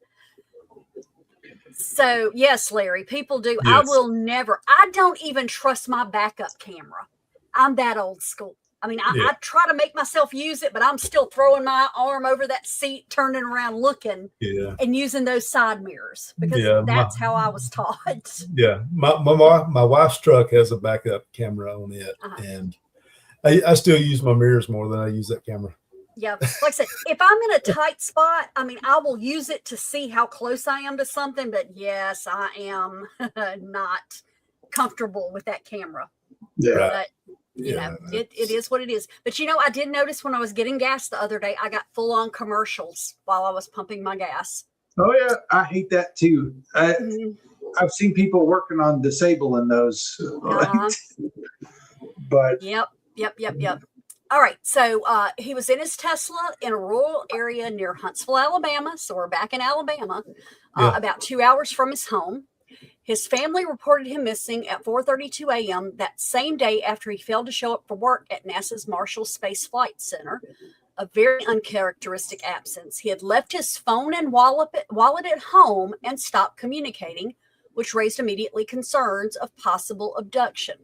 So, yes, Larry, people do. Yes. I don't even trust my backup camera. I'm that old school. I mean, I try to make myself use it, but I'm still throwing my arm over that seat, turning around, looking, and using those side mirrors because that's how I was taught. Yeah. My wife's truck has a backup camera on it, and I still use my mirrors more than I use that camera. Yeah. Like I said, if I'm in a tight spot, I mean, I will use it to see how close I am to something. But yes, I am not comfortable with that camera. Yeah. But, it is what it is. But, I did notice when I was getting gas the other day, I got full on commercials while I was pumping my gas. Oh, yeah. I hate that, too. I've seen people working on disabling those. But Yep. All right, so he was in his Tesla in a rural area near Huntsville, Alabama. So we're back in Alabama, about 2 hours from his home. His family reported him missing at 4:32 a.m. that same day after he failed to show up for work at NASA's Marshall Space Flight Center, a very uncharacteristic absence. He had left his phone and wallet at home and stopped communicating, which raised immediately concerns of possible abduction.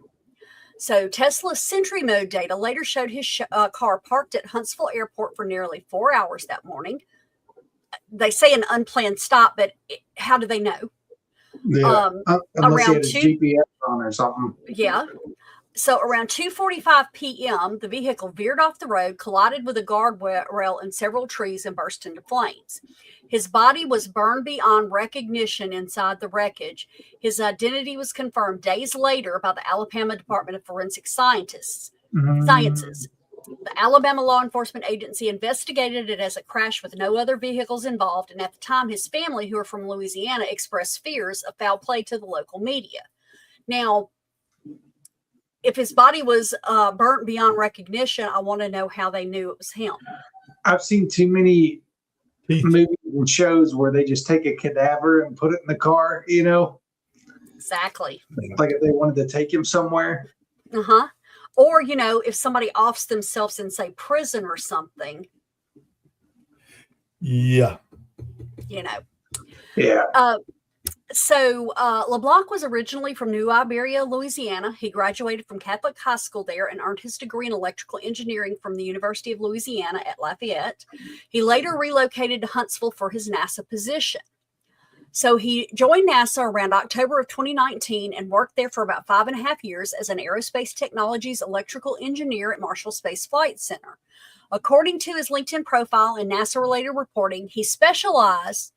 So Tesla's Sentry Mode data later showed his car parked at Huntsville Airport for nearly 4 hours that morning. They say an unplanned stop, but how do they know? Yeah. Unless he around had his 2 GPS on or something. Yeah. So around 2:45 p.m., the vehicle veered off the road, collided with a guardrail and several trees, and burst into flames. His body was burned beyond recognition inside the wreckage. His identity was confirmed days later by the Alabama Department of Forensic Sciences. The Alabama Law Enforcement Agency investigated it as a crash with no other vehicles involved, and at the time, his family, who are from Louisiana, expressed fears of foul play to the local media. Now, if his body was burnt beyond recognition, I want to know how they knew it was him. I've seen too many movies and shows where they just take a cadaver and put it in the car, you know? Exactly. Like if they wanted to take him somewhere. Uh-huh. Or, you know, if somebody offs themselves in, say, prison or something. Yeah. You know. Yeah. So LeBlanc was originally from New Iberia, Louisiana. He graduated from Catholic High School there and earned his degree in electrical engineering from the University of Louisiana at Lafayette. He later relocated to Huntsville for his NASA position. So he joined NASA around October of 2019 and worked there for about 5.5 years as an aerospace technologies electrical engineer at Marshall Space Flight Center. According to his LinkedIn profile and NASA-related reporting, he specialized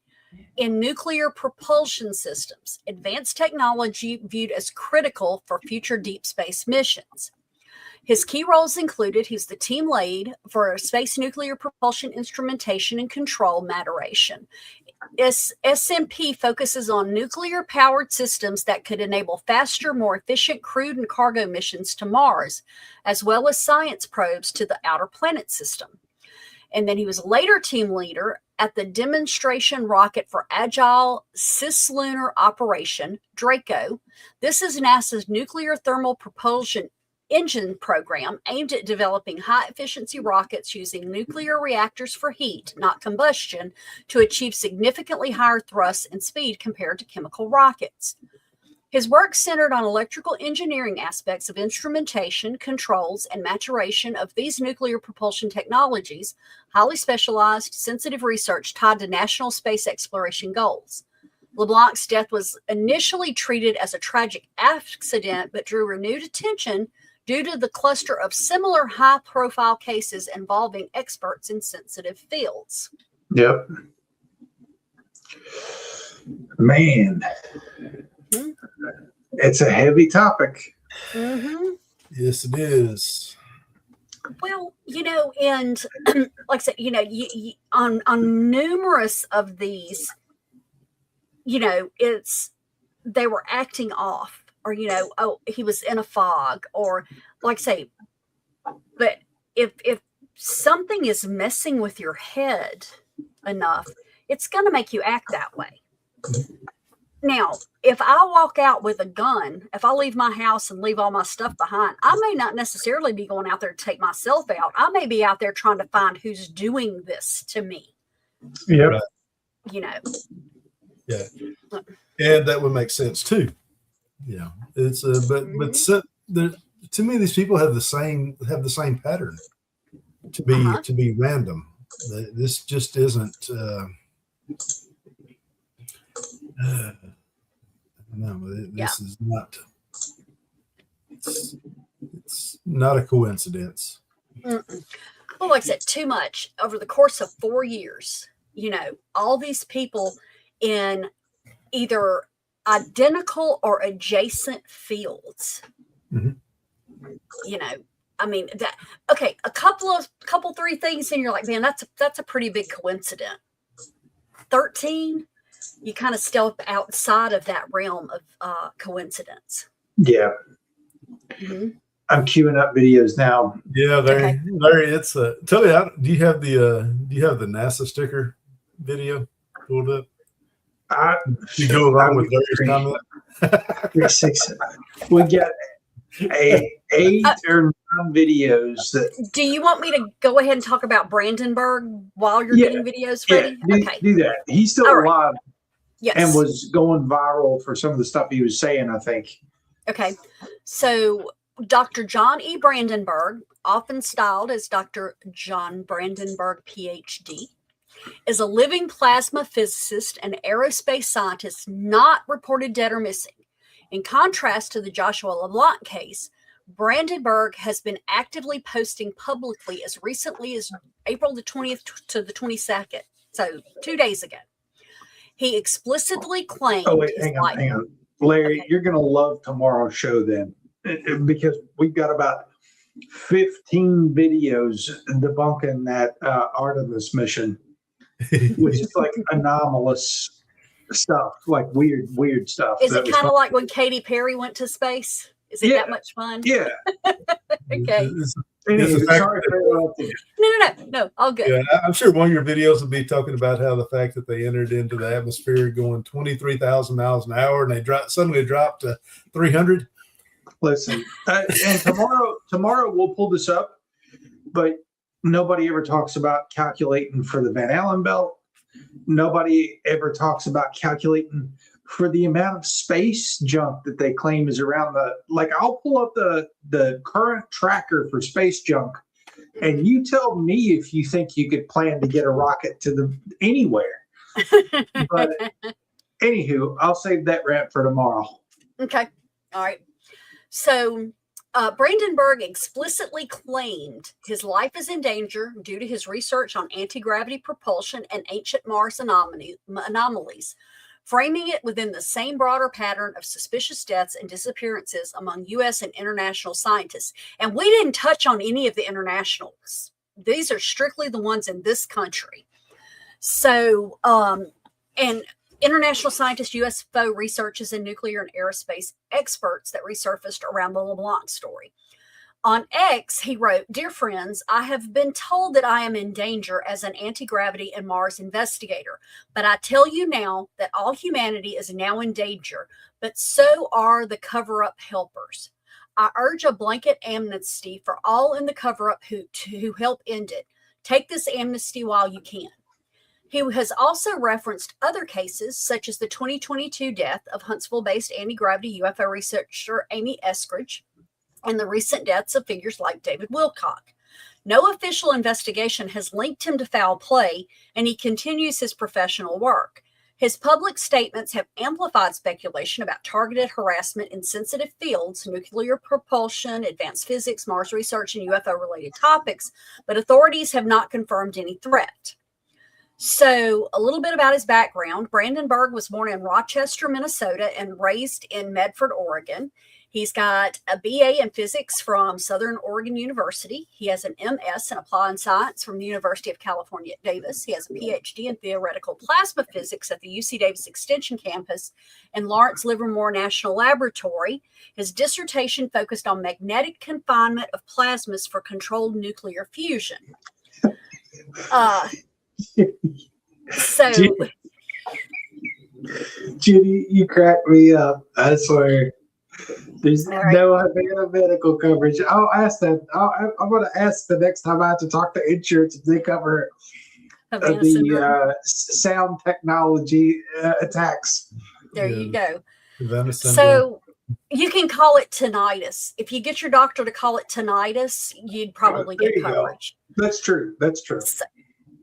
in nuclear propulsion systems, advanced technology viewed as critical for future deep space missions. His key roles included he's the team lead for space nuclear propulsion instrumentation and control maturation. SMP focuses on nuclear-powered systems that could enable faster, more efficient crewed and cargo missions to Mars, as well as science probes to the outer planet system. And then he was later team leader at the demonstration rocket for Agile Cislunar Operation, DRACO. This is NASA's nuclear thermal propulsion engine program aimed at developing high-efficiency rockets using nuclear reactors for heat, not combustion, to achieve significantly higher thrust and speed compared to chemical rockets. His work centered on electrical engineering aspects of instrumentation, controls, and maturation of these nuclear propulsion technologies, highly specialized, sensitive research tied to national space exploration goals. LeBlanc's death was initially treated as a tragic accident, but drew renewed attention due to the cluster of similar high-profile cases involving experts in sensitive fields. Yep. Man. Mm-hmm. It's a heavy topic. Mm-hmm. Yes, it is. Well, you know, and like I said, you know, on numerous of these, you know, they were acting off, or, you know, oh, he was in a fog, or like I say, but if something is messing with your head enough, it's going to make you act that way. Now, if I walk out with a gun, if I leave my house and leave all my stuff behind, I may not necessarily be going out there to take myself out. I may be out there trying to find who's doing this to me. Yep. Right. You know. Yeah. And that would make sense too. Yeah. It's but to me, these people have the same pattern to be random. This just isn't. No, this is not. It's not a coincidence. Mm-mm. Well, like I said, too much over the course of 4 years. You know, all these people in either identical or adjacent fields. Mm-hmm. You know, I mean that. Okay, a couple, 3 things, and you're like, man, that's a pretty big coincidence. 13. You kind of step outside of that realm of coincidence. Yeah. Mm-hmm. I'm queuing up videos now. Yeah, Larry, it's tell me, do you have the NASA sticker video pulled up? You go along with Larry's comment. 3-6. We got 8 or 9 videos that. Do you want me to go ahead and talk about Brandenburg while you're getting videos ready? Yeah, do that. He's still All alive. Right. Yes. And was going viral for some of the stuff he was saying, I think. Okay. So Dr. John E. Brandenburg, often styled as Dr. John Brandenburg, PhD, is a living plasma physicist and aerospace scientist not reported dead or missing. In contrast to the Joshua LeBlanc case, Brandenburg has been actively posting publicly as recently as April the 20th to the 22nd, so 2 days ago. He explicitly claimed Oh, wait, hang on. Larry, Okay. you're going to love tomorrow's show then, because we've got about 15 videos debunking that Artemis mission, which is like anomalous stuff, like weird stuff. Is that it was kind of like when Katy Perry went to space? Is it Yeah. that much fun? Yeah. Okay. Anyway, fact sorry for interrupting. No, all good. Yeah, I'm sure one of your videos will be talking about how the fact that they entered into the atmosphere going 23,000 miles an hour and they suddenly dropped to 300. Listen, and tomorrow we'll pull this up, but nobody ever talks about calculating for the Van Allen belt. Nobody ever talks about calculating for the amount of space junk that they claim is around I'll pull up the current tracker for space junk, and you tell me if you think you could plan to get a rocket to anywhere. But anywho, I'll save that rant for tomorrow. Okay. All right. So Brandenburg explicitly claimed his life is in danger due to his research on anti-gravity propulsion and ancient Mars anomalies, framing it within the same broader pattern of suspicious deaths and disappearances among U.S. and international scientists. And we didn't touch on any of the internationals. These are strictly the ones in this country. So, and international scientists, UFO researchers, and nuclear and aerospace experts that resurfaced around the LeBlanc story. On X, he wrote, "Dear friends, I have been told that I am in danger as an anti-gravity and Mars investigator, but I tell you now that all humanity is now in danger, but so are the cover-up helpers. I urge a blanket amnesty for all in the cover-up who help end it. Take this amnesty while you can." He has also referenced other cases, such as the 2022 death of Huntsville-based anti-gravity UFO researcher Amy Eskridge, and the recent deaths of figures like David Wilcock. No official investigation has linked him to foul play, and he continues his professional work. His public statements have amplified speculation about targeted harassment in sensitive fields, nuclear propulsion, advanced physics, Mars research, and UFO-related topics, but authorities have not confirmed any threat. So, a little bit about his background. Brandenburg was born in Rochester, Minnesota, and raised in Medford, Oregon. He's got a BA in physics from Southern Oregon University. He has an MS in applied science from the University of California at Davis. He has a PhD in theoretical plasma physics at the UC Davis Extension Campus and Lawrence Livermore National Laboratory. His dissertation focused on magnetic confinement of plasmas for controlled nuclear fusion. So, Judy, you crack me up. I swear. There's All right. no medical coverage. I'll ask that. I'm going to ask the next time I have to talk to insurance if they cover Havana syndrome. the sound technology attacks. There you go. Havana syndrome. So you can call it tinnitus. If you get your doctor to call it tinnitus, you'd probably There get you go. coverage. That's true. That's true. So,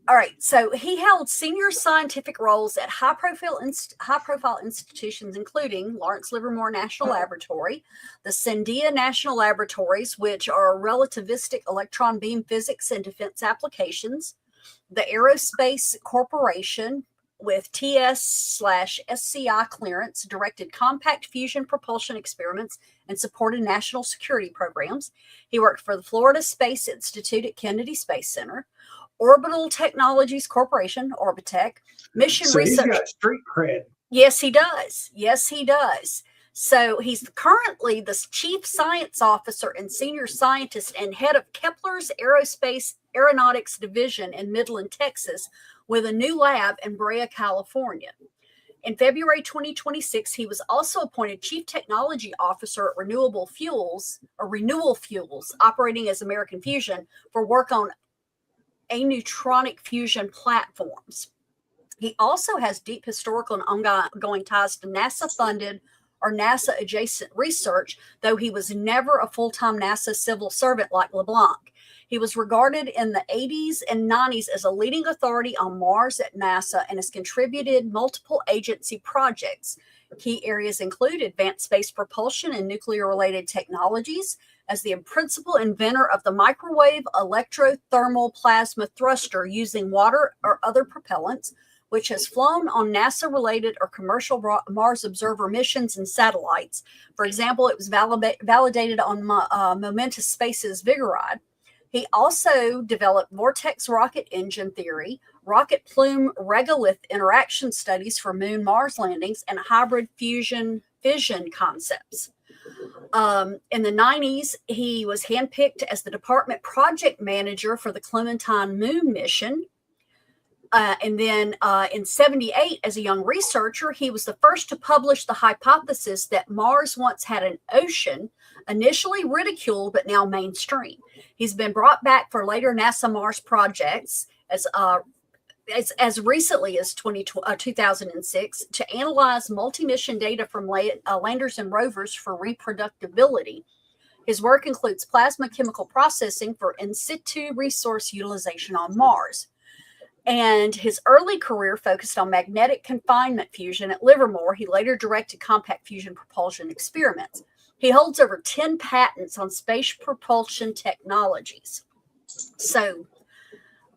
all right. So he held senior scientific roles at high-profile institutions, including Lawrence Livermore National Laboratory, the Sandia National Laboratories, which are relativistic electron beam physics and defense applications, the Aerospace Corporation, with TS/SCI clearance, directed compact fusion propulsion experiments and supported national security programs. He worked for the Florida Space Institute at Kennedy Space Center, Orbital Technologies Corporation, Orbitech, Mission So he's Research. got street cred. Yes, he does. Yes, he does. So he's currently the chief science officer and senior scientist and head of Kepler's Aerospace Aeronautics Division in Midland, Texas, with a new lab in Brea, California. In February 2026, he was also appointed Chief Technology Officer at Renewal Fuels, operating as American Fusion, for work on aneutronic fusion platforms. He also has deep historical and ongoing ties to NASA-funded or NASA-adjacent research, though he was never a full-time NASA civil servant like LeBlanc. He was regarded in the 80s and 90s as a leading authority on Mars at NASA and has contributed multiple agency projects. Key areas include advanced space propulsion and nuclear-related technologies. As the principal inventor of the microwave electrothermal plasma thruster using water or other propellants, which has flown on NASA-related or commercial Mars observer missions and satellites. For example, it was validated on Momentous Space's Vigoride. He also developed vortex rocket engine theory, rocket plume regolith interaction studies for Moon-Mars landings, and hybrid fusion fission concepts. In the 90s, he was handpicked as the department project manager for the Clementine Moon mission. And then in 78, as a young researcher, he was the first to publish the hypothesis that Mars once had an ocean, initially ridiculed but now mainstream. He's been brought back for later NASA Mars projects as recently as 2006 to analyze multi-mission data from landers and rovers for reproducibility. His work includes plasma chemical processing for in situ resource utilization on Mars. And his early career focused on magnetic confinement fusion at Livermore. He later directed compact fusion propulsion experiments. He holds over 10 patents on space propulsion technologies. So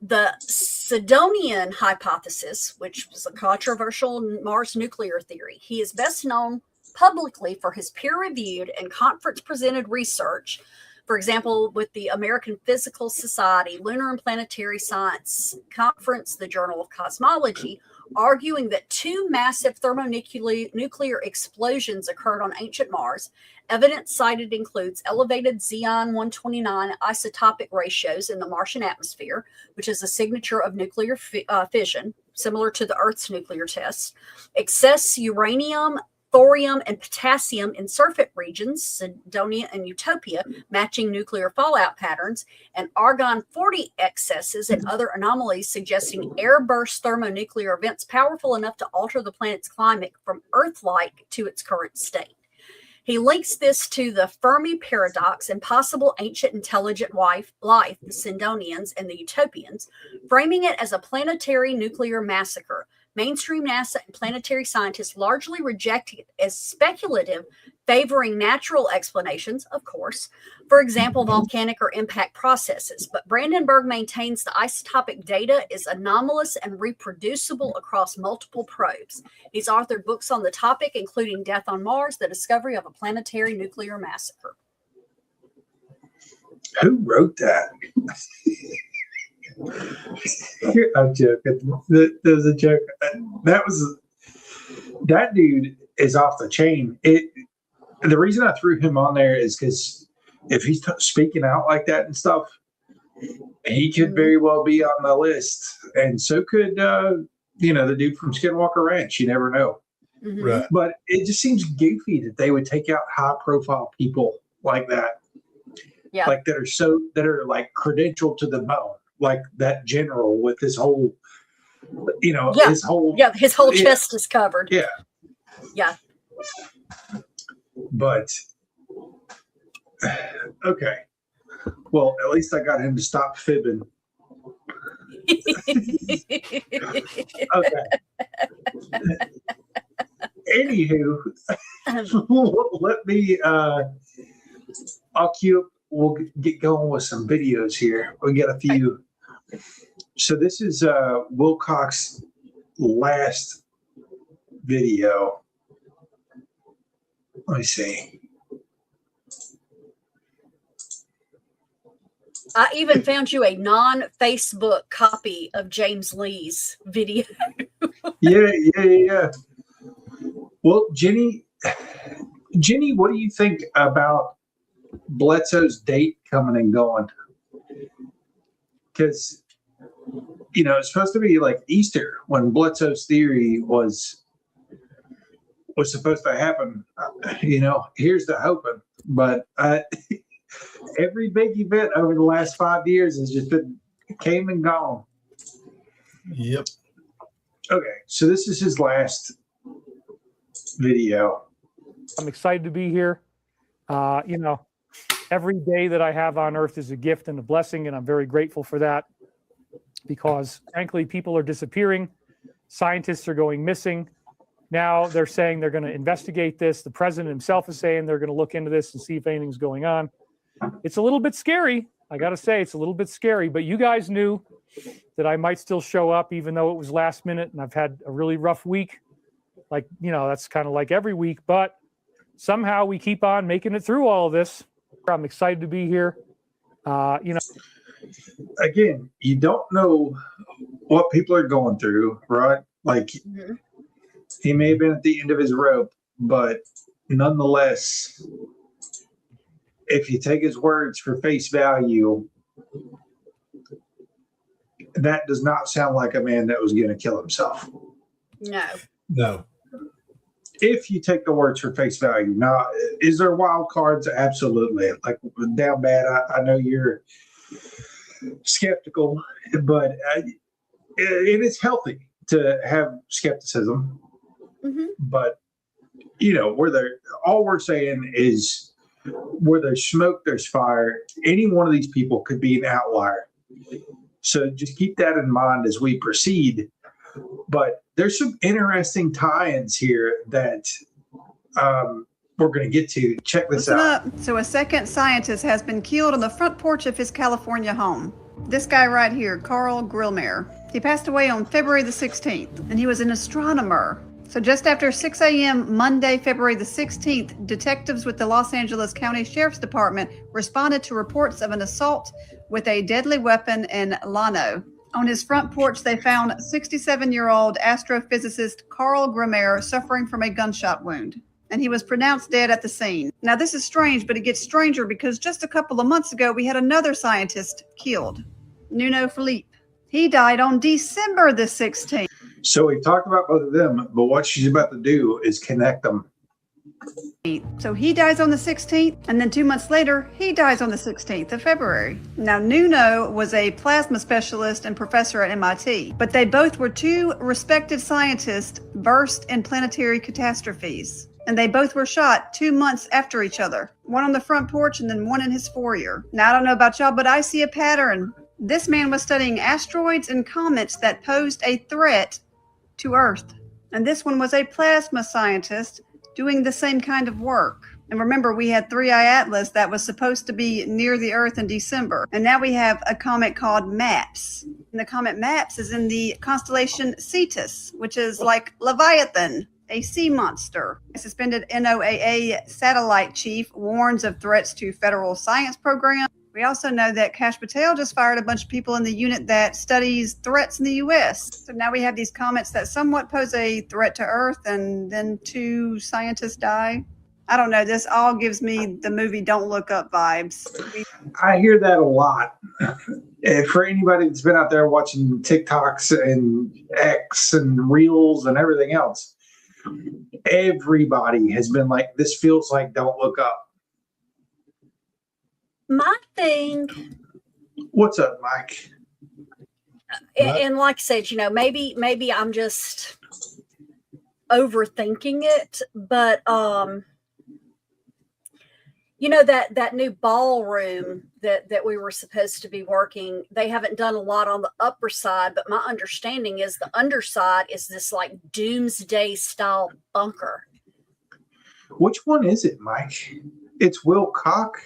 the Sidonian hypothesis, which was a controversial Mars nuclear theory, he is best known publicly for his peer-reviewed and conference-presented research, for example, with the American Physical Society, Lunar and Planetary Science Conference, the Journal of Cosmology, arguing that two massive thermonuclear explosions occurred on ancient Mars. Evidence cited includes elevated Xeon-129 isotopic ratios in the Martian atmosphere, which is a signature of nuclear fission, similar to the Earth's nuclear tests, excess uranium, thorium, and potassium in surface regions, Sidonia and Utopia, matching nuclear fallout patterns, and argon-40 excesses and other anomalies suggesting air-burst thermonuclear events powerful enough to alter the planet's climate from Earth-like to its current state. He links this to the Fermi paradox and possible ancient intelligent life, the Sidonians and the Utopians, framing it as a planetary nuclear massacre. Mainstream NASA and planetary scientists largely reject it as speculative, favoring natural explanations, of course, for example, volcanic or impact processes. But Brandenburg maintains the isotopic data is anomalous and reproducible across multiple probes. He's authored books on the topic, including Death on Mars, the discovery of a planetary nuclear massacre. Who wrote that? I'm joking. That was a joke. That dude is off the chain. The reason I threw him on there is because if he's speaking out like that and stuff, he could very well be on the list, and so could the dude from Skinwalker Ranch. You never know. Mm-hmm. Right. But it just seems goofy that they would take out high-profile people like that, like that are like credentialed to the bone. Like that general with his whole, his whole chest is covered. Yeah. But okay. Well, at least I got him to stop fibbing. Okay. Anywho, let me I'll queue up. We'll get going with some videos here. We got a few. So this is Wilcox's last video. Let me see. I even found you a non-Facebook copy of James Lee's video. Yeah. Well, Jenny, what do you think about Bledsoe's date coming and going? Because it's supposed to be like Easter when Bledsoe's theory was supposed to happen. Here's the hoping, but every big event over the last 5 years has just been came and gone. Yep. Okay, so this is his last video. I'm excited to be here. every day that I have on earth is a gift and a blessing, and I'm very grateful for that because, frankly, people are disappearing. Scientists are going missing. Now they're saying they're going to investigate this. The president himself is saying they're going to look into this and see if anything's going on. It's a little bit scary. I got to say, it's a little bit scary, but you guys knew that I might still show up even though it was last minute and I've had a really rough week. Like, you know, that's kind of like every week, but somehow we keep on making it through all of this. I'm excited to be here. You know, again, you don't know what people are going through, right? Like, he may have been at the end of his rope, but nonetheless, if you take his words for face value, that does not sound like a man that was going to kill himself. No. If you take the words for face value. Now, is there wild cards? Absolutely. Like, down bad, I know you're skeptical, but it is healthy to have skepticism. But, you know, all we're saying is where there's smoke, there's fire. Any one of these people could be an outlier. So just keep that in mind as we proceed. But there's some interesting tie-ins here that we're going to get to. Check this out. So a second scientist has been killed on the front porch of his California home. This guy right here, Carl Grillmeyer. He passed away on February the 16th, and he was an astronomer. So just after 6 a.m. Monday, February the 16th, detectives with the Los Angeles County Sheriff's Department responded to reports of an assault with a deadly weapon in Llano. On his front porch, they found 67-year-old astrophysicist Carl Grillmeyer suffering from a gunshot wound, and he was pronounced dead at the scene. Now, this is strange, but it gets stranger because just a couple of months ago, we had another scientist killed, Nuno Felipe. He died on December the 16th. So we've talked about both of them, but what she's about to do is connect them. So he dies on the 16th, and then 2 months later, he dies on the 16th of February. Now, Nuno was a plasma specialist and professor at MIT, but they both were two respected scientists versed in planetary catastrophes. And they both were shot 2 months after each other, one on the front porch and then one in his foyer. Now, I don't know about y'all, but I see a pattern. This man was studying asteroids and comets that posed a threat to Earth. And this one was a plasma scientist doing the same kind of work. And remember, we had 3I Atlas that was supposed to be near the Earth in December. And now we have a comet called MAPS. And the comet MAPS is in the constellation Cetus, which is like Leviathan, a sea monster. A suspended NOAA satellite chief warns of threats to federal science programs. We also know that Kash Patel just fired a bunch of people in the unit that studies threats in the U.S. So now we have these comets that somewhat pose a threat to Earth, and then 2 scientists die. I don't know. This all gives me the movie Don't Look Up vibes. I hear that a lot. For anybody that's been out there watching TikToks and X and Reels and everything else, everybody has been like, this feels like Don't Look Up. My thing. What's up, Mike? And like I said, you know, maybe I'm just overthinking it, but you know, that new ballroom that we were supposed to be working, they haven't done a lot on the upper side, but my understanding is the underside is this like doomsday style bunker. Which one is it, Mike? It's Will Koch.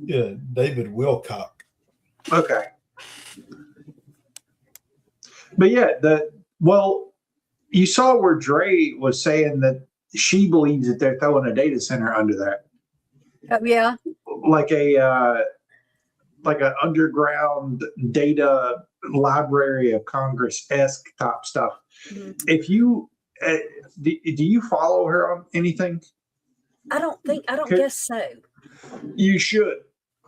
Yeah, David Wilcock. Okay. But yeah, you saw where Dre was saying that she believes that they're throwing a data center under that. Yeah. Like an underground data library of Congress-esque type stuff. Mm-hmm. If you do you follow her on anything? I don't guess so. You should.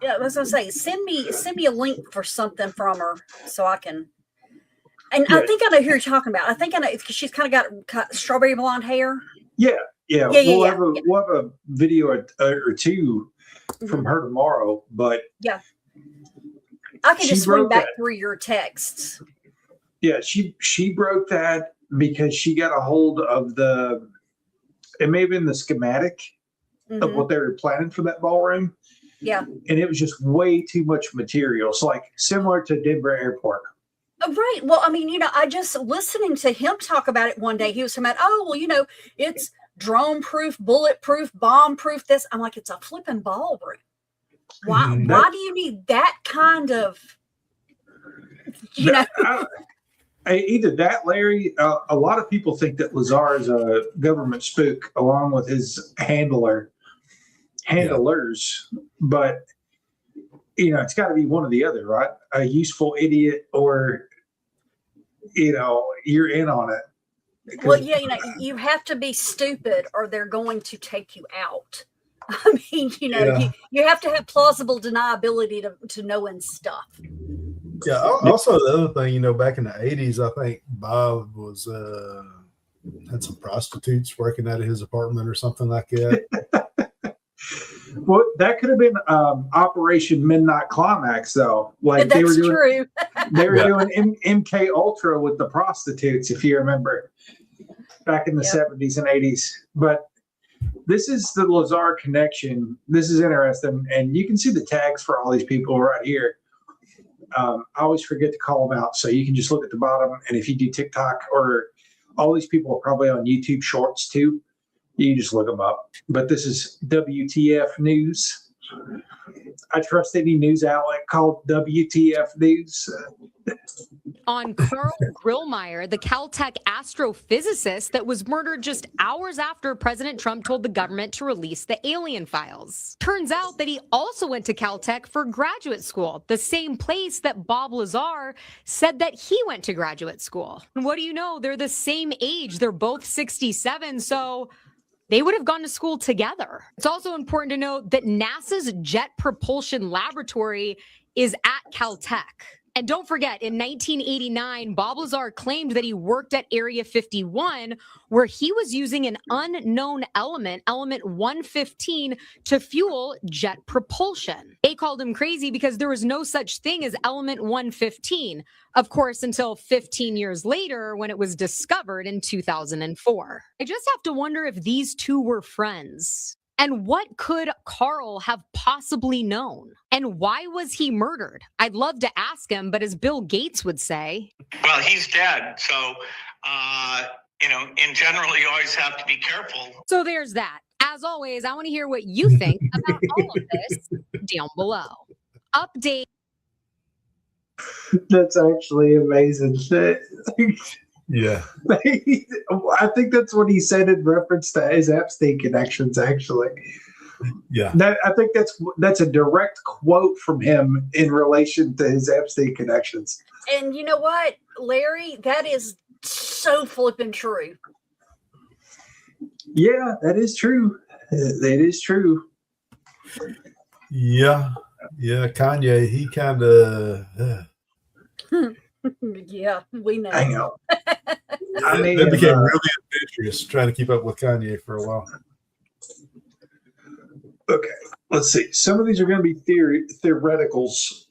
Yeah, that's what I'm saying. Send me a link for something from her so I can. And yeah. I think I know who you're talking about. I think I know because she's kind of got strawberry blonde hair. Yeah. We'll have a video or two from her tomorrow. But yeah, I can just swing back through your texts. Yeah, she broke that because she got a hold of it may have been the schematic of what they were planning for that ballroom. Yeah. And it was just way too much material. So like similar to Denver Airport. Right. Well, I mean, I just listening to him talk about it one day, he was talking about, oh, well, it's drone proof, bulletproof, bomb proof. This, I'm like, it's a flipping ballroom. Why do you need that kind of, Either that, Larry, a lot of people think that Lazar is a government spook along with his handlers, but it's got to be one or the other, right? A useful idiot or, you're in on it. well, yeah, you have to be stupid or they're going to take you out. I mean, you have to have plausible deniability to knowing stuff. Yeah. Also, the other thing, back in the 80s, I think Bob was had some prostitutes working out of his apartment or something like that. Well, that could have been Operation Midnight Climax, though. Like That's they were doing, true. they were doing MK Ultra with the prostitutes, if you remember, back in the 70s and 80s. But this is the Lazar connection. This is interesting, and you can see the tags for all these people right here. I always forget to call them out, so you can just look at the bottom. And if you do TikTok, or all these people are probably on YouTube Shorts too, you just look them up. But this is WTF News. I trust any news outlet called WTF News. On Carl Grillmeyer, the Caltech astrophysicist that was murdered just hours after President Trump told the government to release the alien files. Turns out that he also went to Caltech for graduate school, the same place that Bob Lazar said that he went to graduate school. And what do you know? They're the same age. They're both 67. So they would have gone to school together. It's also important to note that NASA's Jet Propulsion Laboratory is at Caltech. And don't forget, in 1989, Bob Lazar claimed that he worked at Area 51, where he was using an unknown element, element 115, to fuel jet propulsion. They called him crazy because there was no such thing as element 115, of course, until 15 years later when it was discovered in 2004. I just have to wonder if these two were friends. And what could Carl have possibly known? And why was he murdered? I'd love to ask him, but as Bill Gates would say, well, he's dead. So, in general, you always have to be careful. So there's that. As always, I want to hear what you think about all of this down below. Update. That's actually amazing. Yeah. I think that's what he said in reference to his Epstein connections, actually. Yeah. I think that's a direct quote from him in relation to his Epstein connections. And you know what, Larry? That is so flipping true. Yeah, that is true. That is true. Yeah. Yeah. Kanye, he kind of... Yeah, we know. I know. That became really adventurous trying to keep up with Kanye for a while. Okay, let's see. Some of these are going to be theoreticals.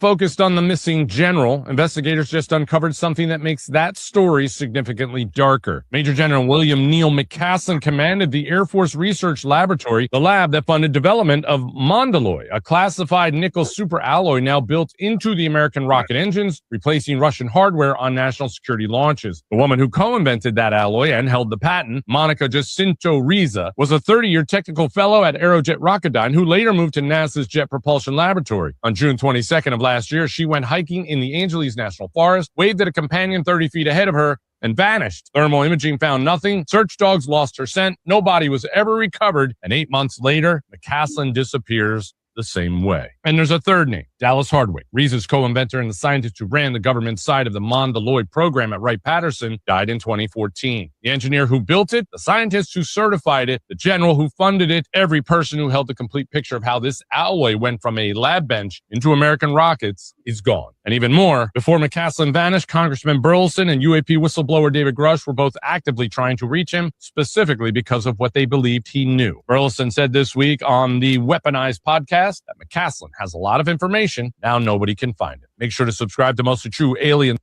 Focused on the missing general, investigators just uncovered something that makes that story significantly darker. Major General William Neal McCaslin commanded the Air Force Research Laboratory, the lab that funded development of Mondaloy, a classified nickel superalloy now built into the American rocket engines, replacing Russian hardware on national security launches. The woman who co-invented that alloy and held the patent, Monica Jacinto Riza, was a 30-year technical fellow at Aerojet Rocketdyne who later moved to NASA's Jet Propulsion Laboratory. On June 22nd of last year, she went hiking in the Angeles National Forest, waved at a companion 30 feet ahead of her, and vanished. Thermal imaging found nothing. Search dogs lost her scent. No body was ever recovered. And 8 months later, McCaslin disappears the same way. And there's a third name, Dallas Hardwick. Riza's co-inventor and the scientist who ran the government side of the Mondaloy program at Wright-Patterson, died in 2014. The engineer who built it, the scientist who certified it, the general who funded it, every person who held the complete picture of how this alloy went from a lab bench into American rockets is gone. And even more, before McCaslin vanished, Congressman Burleson and UAP whistleblower David Grush were both actively trying to reach him, specifically because of what they believed he knew. Burleson said this week on the Weaponized podcast that McCaslin has a lot of information. Now nobody can find it. Make sure to subscribe to Mostly True Alien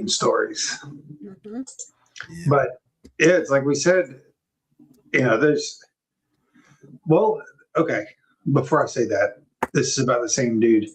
Stories. Mm-hmm. But yeah, it's like we said, okay, before I say that, this is about the same dude.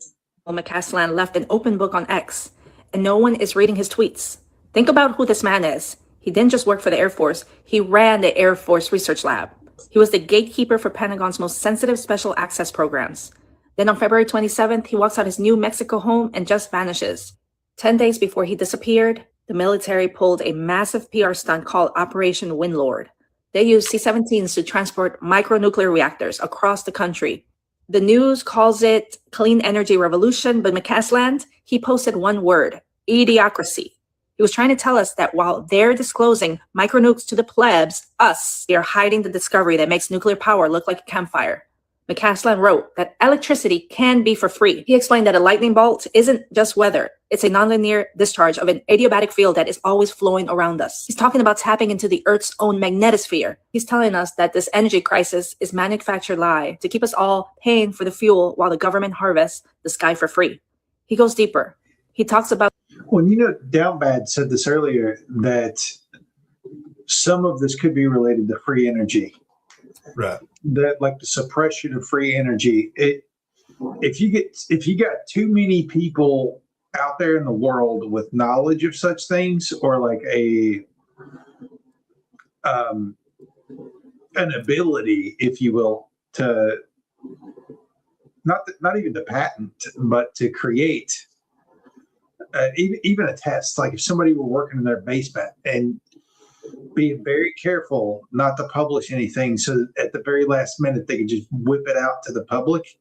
McCasland left an open book on X, and no one is reading his tweets. Think about who this man is. He didn't just work for the Air Force, he ran the Air Force Research Lab. He was the gatekeeper for Pentagon's most sensitive special access programs. Then on February 27th, he walks out his New Mexico home and just vanishes. 10 days before he disappeared, the military pulled a massive PR stunt called Operation Windlord. They used C-17s to transport micronuclear reactors across the country. The news calls it clean energy revolution, but McCasland, he posted one word, idiocracy. He was trying to tell us that while they're disclosing micronukes to the plebs, us, they are hiding the discovery that makes nuclear power look like a campfire. McCasland wrote that electricity can be for free. He explained that a lightning bolt isn't just weather. It's a nonlinear discharge of an adiabatic field that is always flowing around us. He's talking about tapping into the Earth's own magnetosphere. He's telling us that this energy crisis is manufactured lie to keep us all paying for the fuel while the government harvests the sky for free. He goes deeper. He talks about... Well, Down Bad said this earlier, that some of this could be related to free energy. Right. That, like, the suppression of free energy. If you got too many people out there in the world with knowledge of such things, or like an ability, if you will, to not even to patent, but to create even a test. Like if somebody were working in their basement and being very careful not to publish anything, so that at the very last minute they could just whip it out to the public.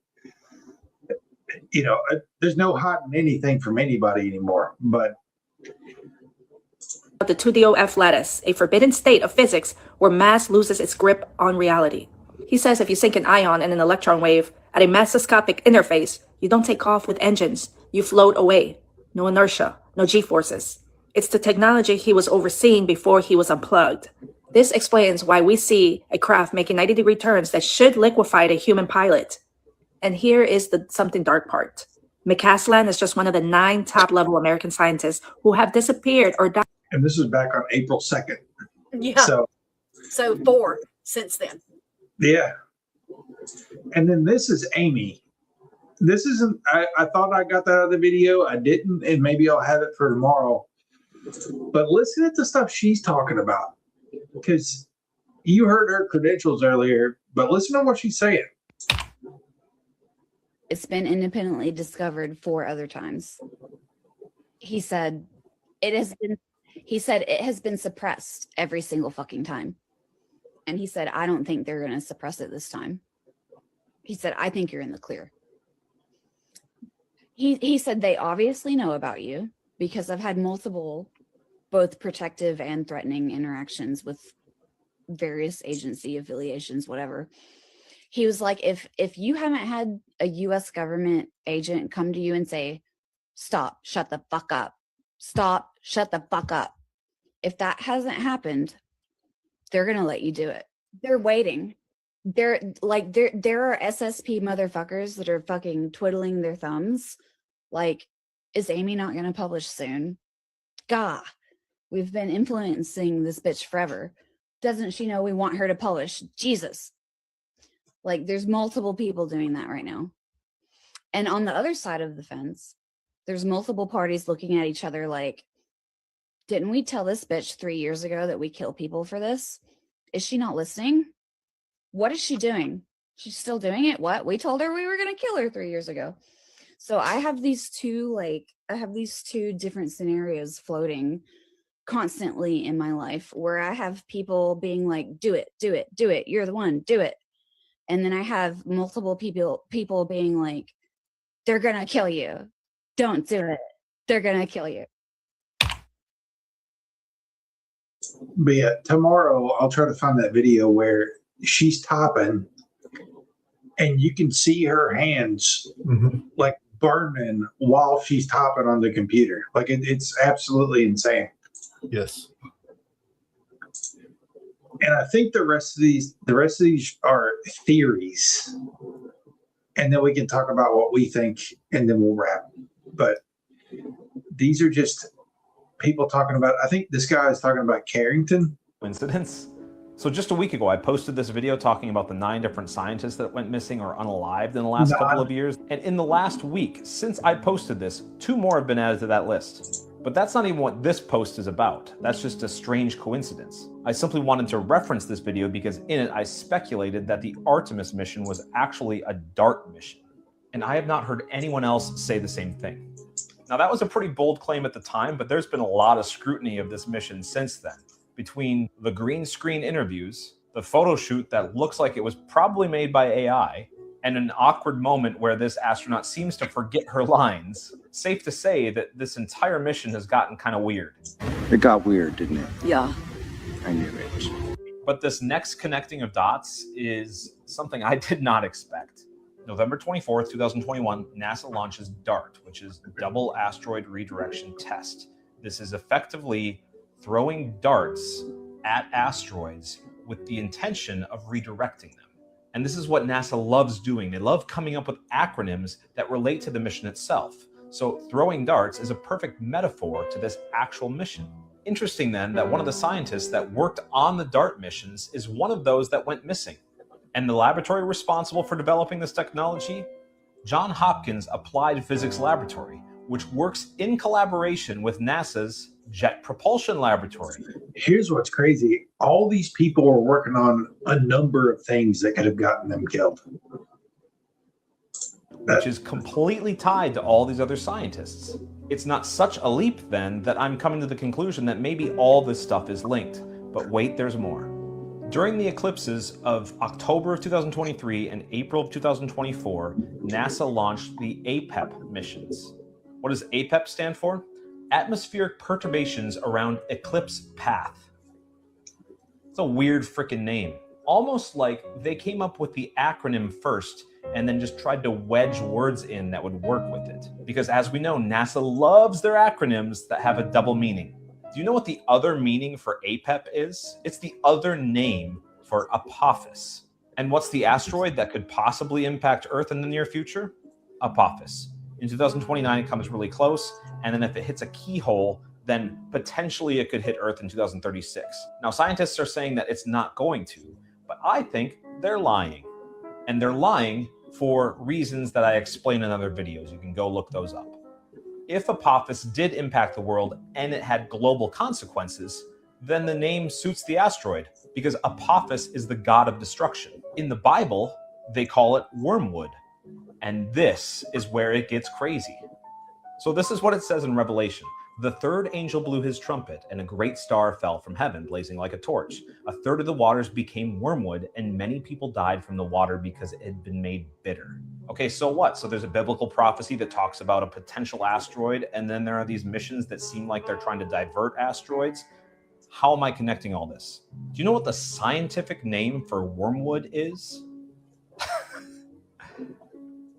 There's no hiding anything from anybody anymore. But the 2DOF lattice, a forbidden state of physics where mass loses its grip on reality. He says if you sink an ion and an electron wave at a masoscopic interface, you don't take off with engines, you float away. No inertia, no G-forces. It's the technology he was overseeing before he was unplugged. This explains why we see a craft making 90-degree turns that should liquefy a human pilot. And here is the something dark part. McCasland is just one of the 9 top-level American scientists who have disappeared or died. And this was back on April 2nd. Yeah. So 4 since then. Yeah. And then this is Amy. This isn't, I thought I got that out of the video. I didn't, and maybe I'll have it for tomorrow. But listen to the stuff she's talking about, because you heard her credentials earlier, but listen to what she's saying. It's been independently discovered 4 other times. He said it has been suppressed every single fucking time. And he said, I don't think they're going to suppress it this time. He said, I think you're in the clear. He said they obviously know about you because I've had multiple, both protective and threatening interactions with various agency affiliations, whatever. He was like, if you haven't had a U.S. government agent come to you and say, stop, shut the fuck up, stop, shut the fuck up. If that hasn't happened, they're going to let you do it. They're waiting. There are SSP motherfuckers that are fucking twiddling their thumbs. Like, is Amy not going to publish soon? Gah, we've been influencing this bitch forever. Doesn't she know we want her to publish? Jesus. Like, there's multiple people doing that right now. And on the other side of the fence, there's multiple parties looking at each other like, didn't we tell this bitch 3 years ago that we kill people for this? Is she not listening? What is she doing? She's still doing it? What? We told her we were going to kill her 3 years ago. So I have these two different scenarios floating constantly in my life where I have people being like, do it, do it, do it. You're the one, do it. And then I have multiple people being like, they're going to kill you. Don't do it. They're going to kill you. But yeah, tomorrow I'll try to find that video where she's typing and you can see her hands like burning while she's typing on the computer. Like it's absolutely insane. Yes. And I think the rest of these are theories. And then we can talk about what we think and then we'll wrap. But these are just people talking about, I think this guy is talking about Carrington. Coincidence? So just a week ago, I posted this video talking about the 9 different scientists that went missing or unalived in the last couple of years. And in the last week, since I posted this, 2 more have been added to that list. But that's not even what this post is about. That's just a strange coincidence. I simply wanted to reference this video because in it, I speculated that the Artemis mission was actually a DART mission. And I have not heard anyone else say the same thing. Now, that was a pretty bold claim at the time, but there's been a lot of scrutiny of this mission since then. Between the green screen interviews, the photo shoot that looks like it was probably made by AI, and an awkward moment where this astronaut seems to forget her lines, safe to say that this entire mission has gotten kind of weird. It got weird, didn't it? Yeah. I knew it. But this next connecting of dots is something I did not expect. November 24th, 2021, NASA launches DART, which is Double Asteroid Redirection Test. This is effectively throwing darts at asteroids with the intention of redirecting them. And this is what NASA loves doing. They love coming up with acronyms that relate to the mission itself. So throwing darts is a perfect metaphor to this actual mission. Interesting then that one of the scientists that worked on the DART missions is one of those that went missing. And the laboratory responsible for developing this technology? Johns Hopkins Applied Physics Laboratory, which works in collaboration with NASA's Jet Propulsion Laboratory. Here's what's crazy. All these people are working on a number of things that could have gotten them killed. Which is completely tied to all these other scientists. It's not such a leap then that I'm coming to the conclusion that maybe all this stuff is linked. But wait, there's more. During the eclipses of October of 2023 and April of 2024, NASA launched the APEP missions. What does APEP stand for? Atmospheric perturbations around eclipse path. It's a weird freaking name. Almost like they came up with the acronym first and then just tried to wedge words in that would work with it. Because as we know, NASA loves their acronyms that have a double meaning. Do you know what the other meaning for APEP is? It's the other name for Apophis. And what's the asteroid that could possibly impact Earth in the near future? Apophis. In 2029, it comes really close, and then if it hits a keyhole, then potentially it could hit Earth in 2036. Now, scientists are saying that it's not going to, but I think they're lying. And they're lying for reasons that I explain in other videos. You can go look those up. If Apophis did impact the world and it had global consequences, then the name suits the asteroid, because Apophis is the god of destruction. In the Bible, they call it wormwood. And this is where it gets crazy. So this is what it says in Revelation. The third angel blew his trumpet, and a great star fell from heaven, blazing like a torch. A third of the waters became wormwood, and many people died from the water because it had been made bitter. Okay, so what? So there's a biblical prophecy that talks about a potential asteroid, and then there are these missions that seem like they're trying to divert asteroids. How am I connecting all this? Do you know what the scientific name for wormwood is?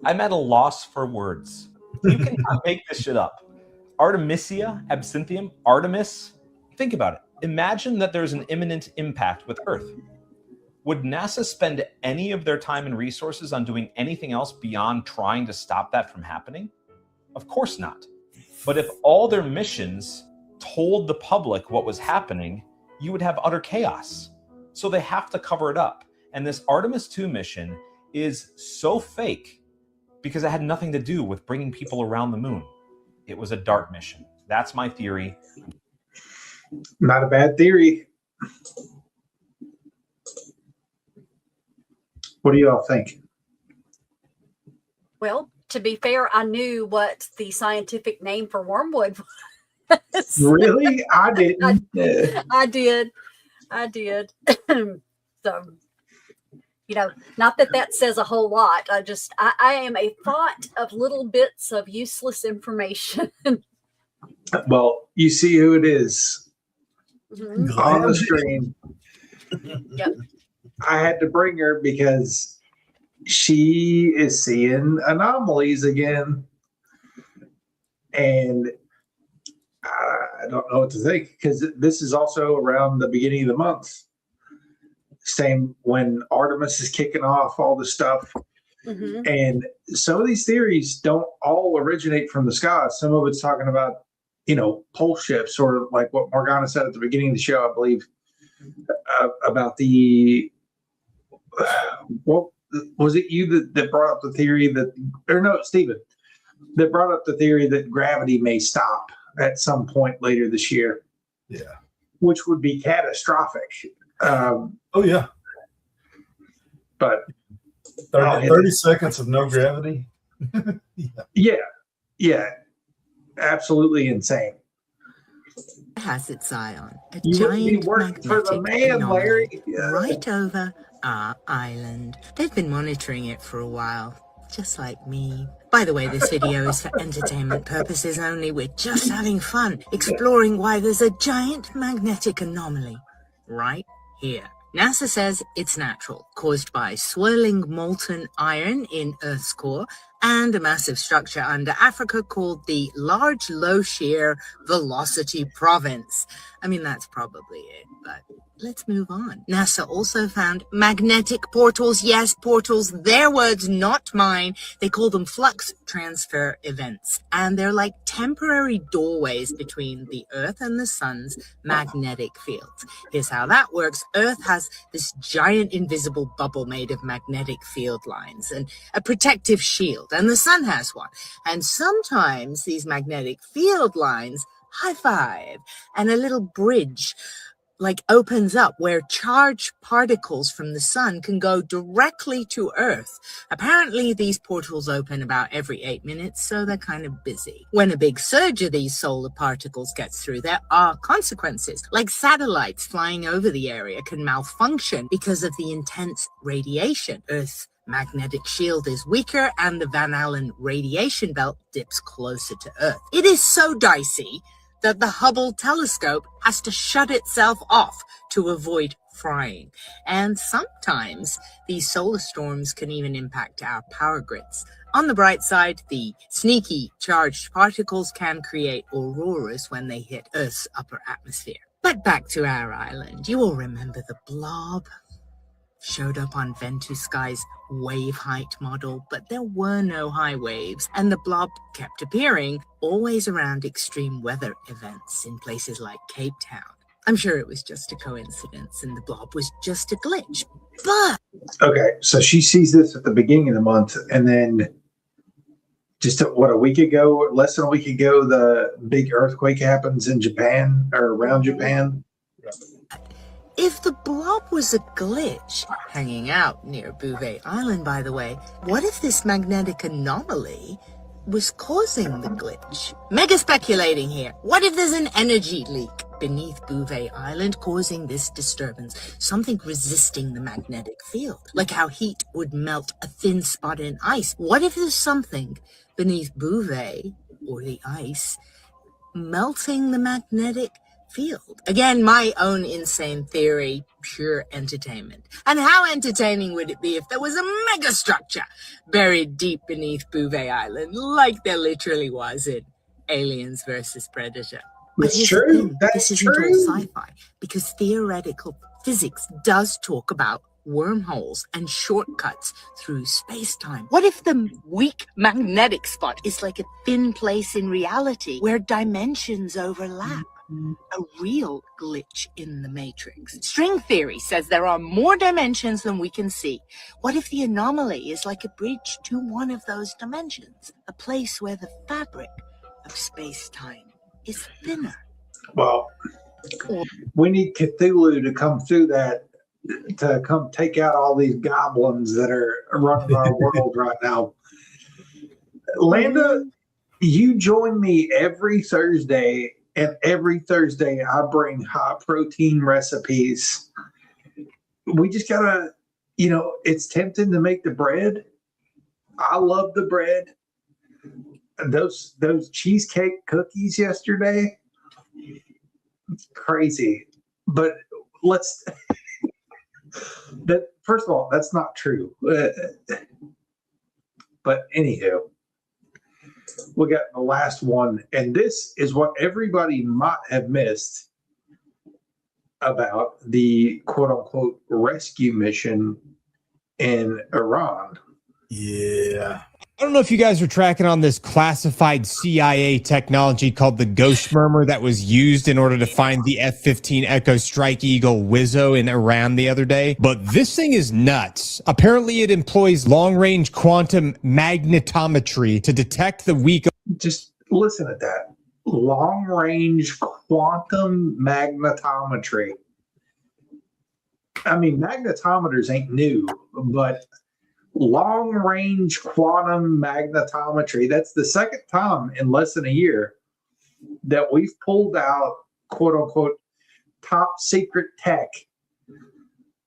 I'm at a loss for words. You cannot make this shit up. Artemisia, absinthium, Artemis. Think about it. Imagine that there's an imminent impact with Earth. Would NASA spend any of their time and resources on doing anything else beyond trying to stop that from happening? Of course not. But if all their missions told the public what was happening, you would have utter chaos. So they have to cover it up. And this Artemis 2 mission is so fake because it had nothing to do with bringing people around the moon. It was a DART mission. That's my theory. Not a bad theory. What do you all think? Well, to be fair, I knew what the scientific name for wormwood was. Really? I didn't. I did. So, you know, not that that says a whole lot. I am a font of little bits of useless information. Well, you see who it is Mhm. on the screen. Yep. I had to bring her because she is seeing anomalies again. And I don't know what to think, because this is also around the beginning of the month. Same when Artemis is kicking off all the stuff. Mhm. And some of these theories don't all originate from the sky. Some of it's talking about, pole ships, or like what Morgana said at the beginning of the show, I believe. about the what was it you that brought up the theory that, or no, Stephen, that brought up the theory that gravity may stop at some point later this year. Yeah. Which would be catastrophic. Oh, yeah. But 30 seconds of no gravity. Yeah. Absolutely insane. Has its eye on a You wouldn't be giant working for the magnetic man, anomaly Larry. Yeah. right over our island. They've been monitoring it for a while, just like me. By the way, this video is for entertainment purposes only. We're just having fun, exploring why there's a giant magnetic anomaly right here. NASA says it's natural, caused by swirling molten iron in Earth's core and a massive structure under Africa called the Large Low Shear Velocity Province. I mean, that's probably it, but let's move on. NASA also found magnetic portals. Yes, portals, their words, not mine. They call them flux transfer events, and they're like temporary doorways between the Earth and the sun's magnetic fields. Here's how that works. Earth has this giant invisible bubble made of magnetic field lines and a protective shield, and the sun has one. And sometimes these magnetic field lines high five, and a little bridge opens up where charged particles from the sun can go directly to Earth. Apparently, these portals open about every 8 minutes, so they're kind of busy. When a big surge of these solar particles gets through, there are consequences, like satellites flying over the area can malfunction because of the intense radiation. Earth's magnetic shield is weaker, and the Van Allen radiation belt dips closer to Earth. It is so dicey that the Hubble telescope has to shut itself off to avoid frying. And sometimes these solar storms can even impact our power grids. On the bright side, the sneaky charged particles can create auroras when they hit Earth's upper atmosphere. But back to our island. You all remember the blob? Showed up on Ventusky's wave height model, but there were no high waves, and the blob kept appearing, always around extreme weather events in places like Cape Town. I'm sure it was just a coincidence, and the blob was just a glitch, but... Okay, so she sees this at the beginning of the month, and then just a week ago, less than a week ago, the big earthquake happens in Japan, or around Japan. If the blob was a glitch, hanging out near Bouvet Island, by the way, what if this magnetic anomaly was causing the glitch? Mega speculating here. What if there's an energy leak beneath Bouvet Island causing this disturbance? Something resisting the magnetic field, like how heat would melt a thin spot in ice. What if there's something beneath Bouvet, or the ice, melting the magnetic field? Again, my own insane theory, pure entertainment. And how entertaining would it be if there was a mega structure buried deep beneath Bouvet Island, like there literally was in Aliens versus Predator? That's true. This isn't all sci-fi, because theoretical physics does talk about wormholes and shortcuts through space-time. What if the weak magnetic spot is like a thin place in reality where dimensions overlap? A real glitch in the matrix. String theory says there are more dimensions than we can see. What if the anomaly is like a bridge to one of those dimensions? A place where the fabric of space-time is thinner. Well, we need Cthulhu to come through that, to come take out all these goblins that are running our world right now. Landa, you join me every Thursday, and every Thursday I bring high protein recipes. We just gotta, it's tempting to make the bread. I love the bread. Those cheesecake cookies yesterday, crazy. But first of all, that's not true. But anywho, we got the last one, and this is what everybody might have missed about the quote-unquote rescue mission in Iran. Yeah. I don't know if you guys are tracking on this classified CIA technology called the Ghost Murmur that was used in order to find the F-15 Echo Strike Eagle Wizzo in Iran the other day, but this thing is nuts. Apparently it employs long-range quantum magnetometry to detect the weak... Just listen at that. Long-range quantum magnetometry. I mean, magnetometers ain't new, but long-range quantum magnetometry, that's the second time in less than a year that we've pulled out, quote-unquote, top secret tech.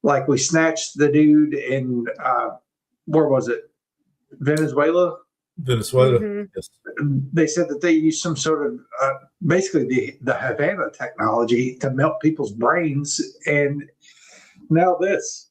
Like we snatched the dude in, where was it? Venezuela? Venezuela, yes. They said that they used some sort of, basically the Havana technology to melt people's brains, and now this.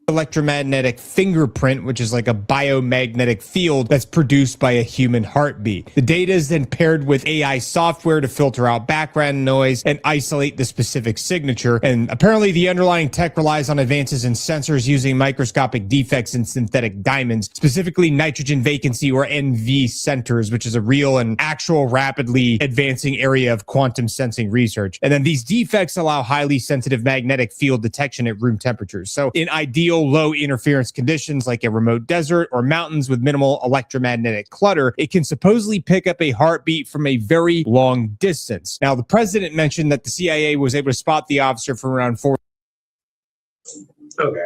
Electromagnetic fingerprint, which is like a biomagnetic field that's produced by a human heartbeat. The data is then paired with AI software to filter out background noise and isolate the specific signature. And apparently the underlying tech relies on advances in sensors using microscopic defects in synthetic diamonds, specifically nitrogen vacancy or NV centers, which is a real and actual rapidly advancing area of quantum sensing research. And then these defects allow highly sensitive magnetic field detection at room temperatures. So in ideal low interference conditions like a remote desert or mountains with minimal electromagnetic clutter, it can supposedly pick up a heartbeat from a very long distance. Now, the president mentioned that the CIA was able to spot the officer from around 4. Okay.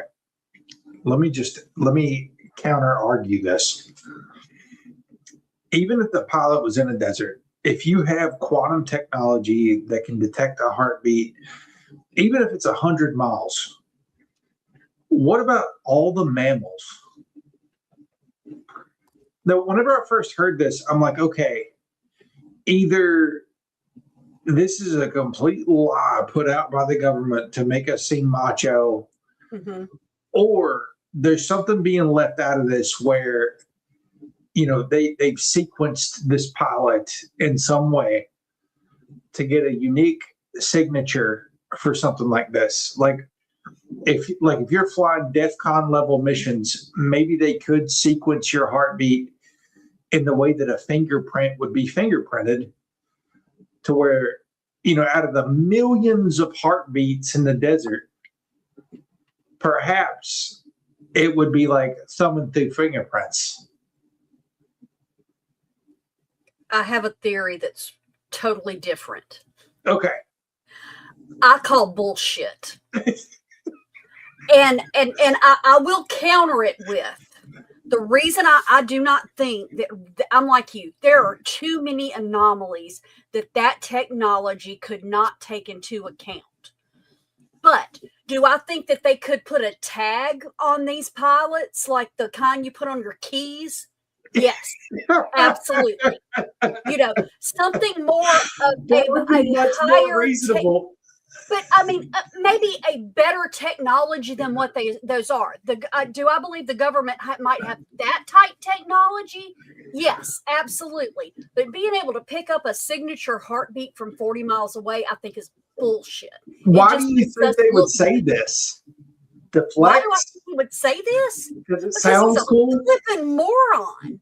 Let me counter argue this. Even if the pilot was in a desert, if you have quantum technology that can detect a heartbeat, even if it's 100 miles, what about all the mammals? Now, whenever I first heard this, I'm like, okay, either this is a complete lie put out by the government to make us seem macho, or there's something being left out of this where, you know, they've sequenced this pilot in some way to get a unique signature for something like this. Like if you're flying DEFCON level missions, maybe they could sequence your heartbeat in the way that a fingerprint would be fingerprinted, to where, you know, out of the millions of heartbeats in the desert, perhaps it would be like thumbing through fingerprints. I have a theory that's totally different. Okay. I call bullshit. And I will counter it with the reason I do not think that, I'm like you, there are too many anomalies that technology could not take into account. But do I think that they could put a tag on these pilots, like the kind you put on your keys? Yes, absolutely. You know, something more of a higher reasonable. But I mean, maybe a better technology than what those are. Do I believe the government might have that type technology? Yes, absolutely. But being able to pick up a signature heartbeat from 40 miles away, I think is bullshit. Why do you think they would say this? Deflect? Why do I think he would say this? Because it sounds cool. Flipping moron.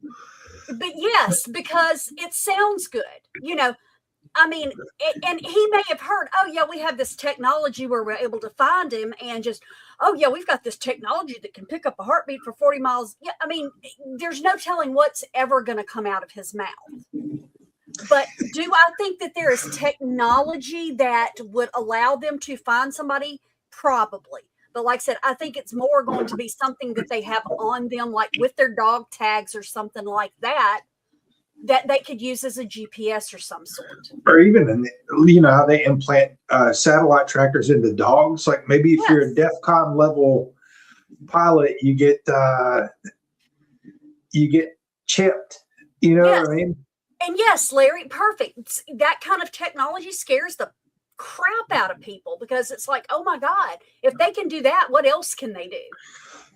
But yes, because it sounds good. You know, I mean, and he may have heard, oh, yeah, we have this technology where we're able to find him, and just, oh, yeah, we've got this technology that can pick up a heartbeat for 40 miles. Yeah, I mean, there's no telling what's ever going to come out of his mouth. But do I think that there is technology that would allow them to find somebody? Probably. But like I said, I think it's more going to be something that they have on them, like with their dog tags or something like that, that they could use as a GPS or some sort. Or even, you know, how they implant satellite trackers into dogs. Like maybe if you're a DEFCON level pilot, you get chipped. You know what I mean? And yes, Larry, perfect. That kind of technology scares the crap out of people, because it's like, oh my God, if they can do that, what else can they do?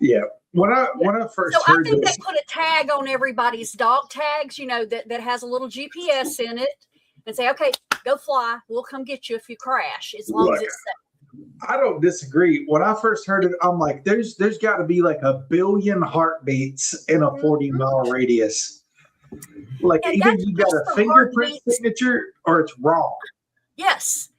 Yeah. When I first heard I think this, they put a tag on everybody's dog tags, you know, that has a little GPS in it, and say, okay, go fly. We'll come get you if you crash, as long as it's safe. I don't disagree. When I first heard it, I'm like, there's got to be like 1 billion heartbeats in a 40-mile radius. Like And either that's you got just a the fingerprint heartbeats. signature or it's wrong. Yes.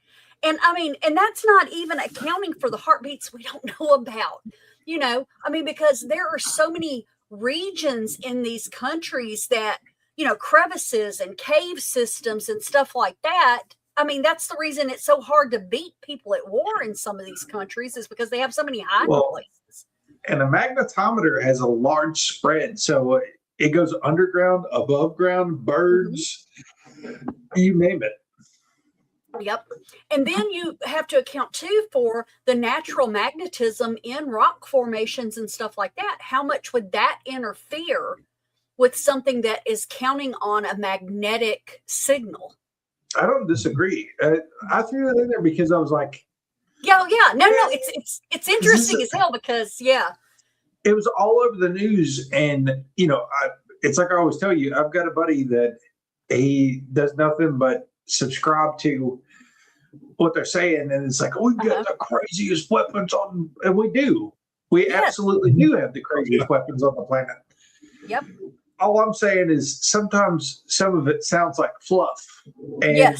And I mean, and that's not even accounting for the heartbeats we don't know about. You know, I mean, because there are so many regions in these countries that, you know, crevices and cave systems and stuff like that. I mean, that's the reason it's so hard to beat people at war in some of these countries, is because they have so many hiding places. And a magnetometer has a large spread. So it goes underground, above ground, birds, you name it. Yep. And then you have to account too for the natural magnetism in rock formations and stuff like that. How much would that interfere with something that is counting on a magnetic signal? I don't disagree. I threw that in there because I was like, yeah, no, it's interesting as hell because it was all over the news. And you know, it's like I always tell you, I've got a buddy that he does nothing but subscribe to what they're saying, and it's like, oh, we've got the craziest weapons on, and we do. We absolutely do have the craziest weapons on the planet. Yep. All I'm saying is sometimes some of it sounds like fluff. And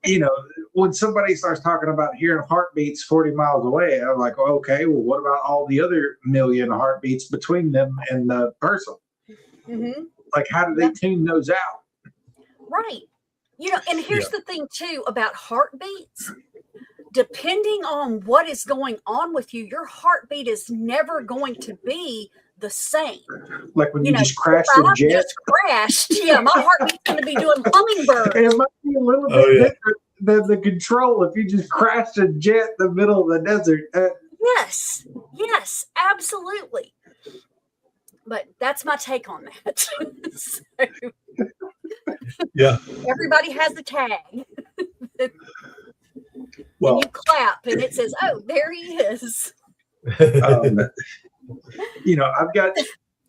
you know, when somebody starts talking about hearing heartbeats 40 miles away, I'm like, okay, well, what about all the other million heartbeats between them and the person? Mm-hmm. Like, how do they tune those out? Right. You know, and here's the thing too about heartbeats. Depending on what is going on with you, your heartbeat is never going to be the same. Like when you just crashed a jet. Just crashed. Yeah, my heartbeat's going to be doing hummingbird. It might be a little bit different than the control if you just crashed a jet in the middle of the desert. Yes, absolutely. But that's my take on that. So, everybody has a tag. Well, and you clap and it says, oh, there he is. You know, I've got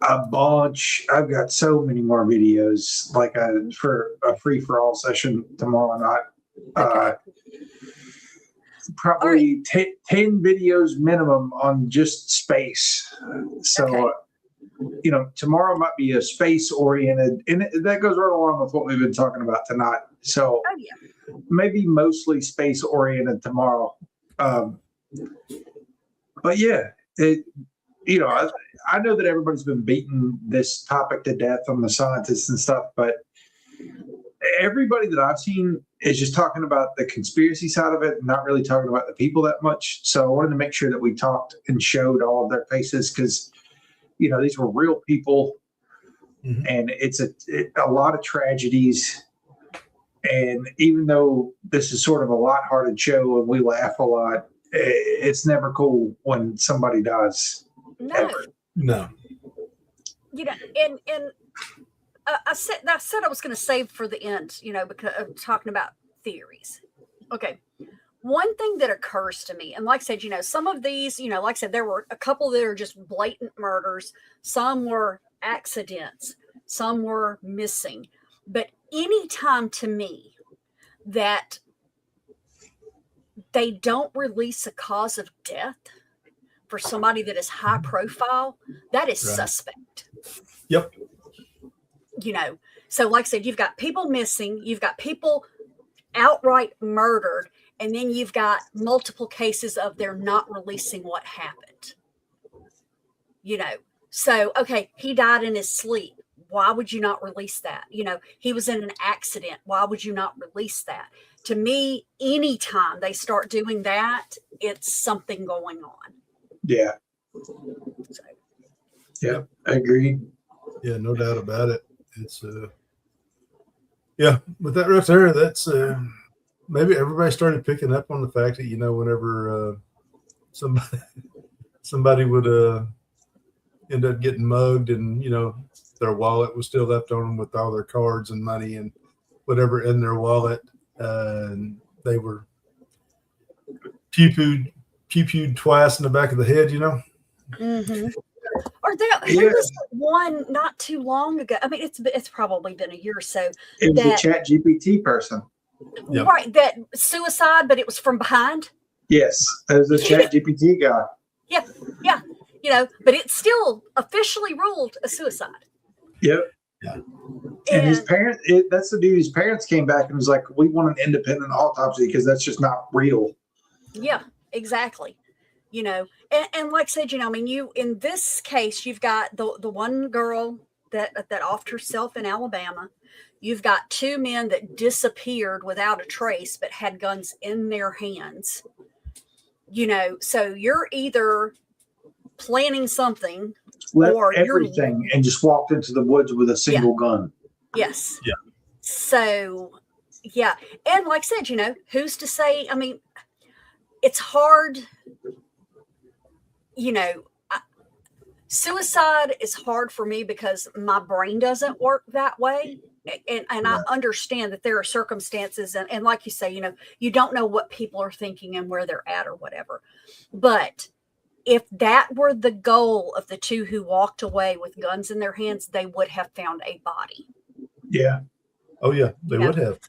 a bunch. I've got so many more videos, like for a free-for-all session tomorrow night. Probably 10 videos minimum on just space. So, you know, tomorrow might be a space-oriented, and that goes right along with what we've been talking about tonight. So maybe mostly space-oriented tomorrow. But yeah, you know, I know that everybody's been beating this topic to death on the scientists and stuff, but everybody that I've seen is just talking about the conspiracy side of it, not really talking about the people that much. So I wanted to make sure that we talked and showed all of their faces because, you know, these were real people, and it's a lot of tragedies. And even though this is sort of a lighthearted show and we laugh a lot, it's never cool when somebody dies. No. You know, and I said I was going to save for the end, you know, because of talking about theories. Okay. One thing that occurs to me, and like I said, you know, some of these, you know, like I said, there were a couple that are just blatant murders. Some were accidents. Some were missing. But anytime to me that they don't release a cause of death for somebody that is high profile, that is suspect. Yep. You know, so like I said, you've got people missing, you've got people outright murdered, and then you've got multiple cases of they're not releasing what happened. You know, so, okay, he died in his sleep. Why would you not release that? You know, he was in an accident. Why would you not release that? To me, anytime they start doing that, it's something going on. Yeah. So. Yeah, I agree. Yeah, no doubt about it. It's but that right there, that's maybe everybody started picking up on the fact that, you know, whenever somebody would end up getting mugged and, you know, their wallet was still left on them with all their cards and money and whatever in their wallet, and they were pew-pewed twice in the back of the head, you know. Mm-hmm. Or there was one not too long ago. I mean, it's probably been a year or so. It was a Chat GPT person. Right, that suicide, but it was from behind. Yes, as a Chat GPT guy. Yeah, yeah. But it's still officially ruled a suicide. Yep. Yeah. And his parents, that's the dude, his parents came back and was like, we want an independent autopsy because that's just not real. Yeah, exactly. And like I said, I mean, in this case, you've got the one girl that offed herself in Alabama. You've got two men that disappeared without a trace, but had guns in their hands. So you're either planning something Left or everything and just walked into the woods with a single gun. Yes. Yeah. So, yeah. And like I said, who's to say? I mean, it's hard, suicide is hard for me because my brain doesn't work that way. And I understand that there are circumstances and like you say, you don't know what people are thinking and where they're at or whatever. But if that were the goal of the two who walked away with guns in their hands, they would have found a body. Yeah. Oh, yeah, they would have.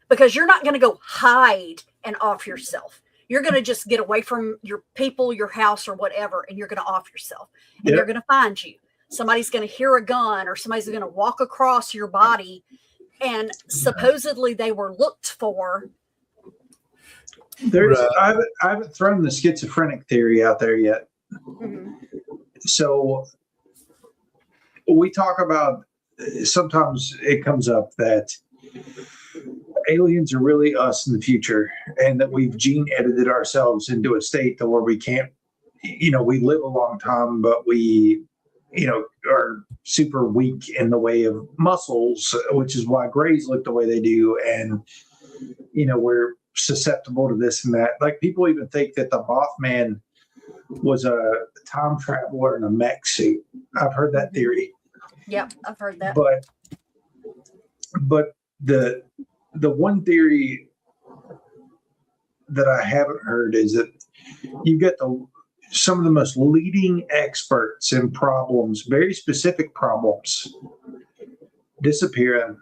Because you're not going to go hide and off yourself. You're going to just get away from your people, your house, or whatever, and you're going to off yourself. And they're going to find you. Somebody's going to hear a gun, or somebody's going to walk across your body, and supposedly they were looked for. I haven't thrown the schizophrenic theory out there yet. Mm-hmm. So we talk about, sometimes it comes up that aliens are really us in the future, and that we've gene edited ourselves into a state to where we can't, we live a long time, but we, are super weak in the way of muscles, which is why grays look the way they do. And, we're susceptible to this and that. Like, people even think that the Mothman was a time traveler in a mech suit. I've heard that theory. Yep, I've heard that. But the one theory that I haven't heard is that you get some of the most leading experts in problems, very specific problems, disappearing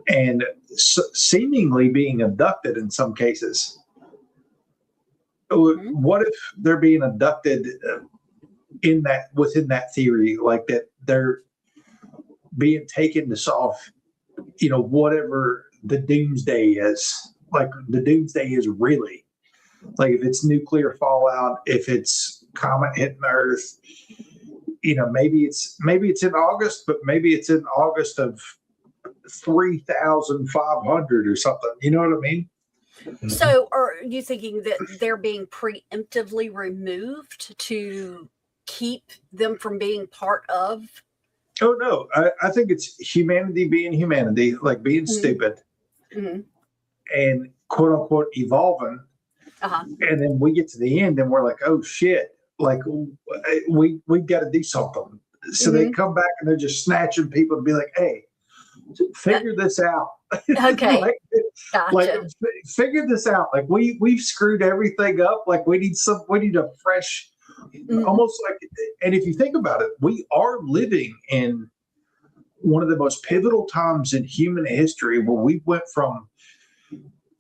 and seemingly being abducted in some cases. Mm-hmm. What if they're being abducted within that theory, like that they're being taken to solve, whatever the doomsday is. Like, the doomsday is really, like, if it's nuclear fallout, if it's comet hitting Earth, maybe it's in August, but maybe it's in August of 3,500 or something. You know what I mean? So are you thinking that they're being preemptively removed to keep them from being part of? Oh, no. I think it's humanity being humanity, like being stupid and quote unquote evolving. And then we get to the end and we're like, oh shit, like we've got to do something. So they come back and they're just snatching people to be like, hey, figure this out. Okay. like figure this out. Like we've screwed everything up. Like we need a fresh, almost like, and if you think about it, we are living in one of the most pivotal times in human history where we went from,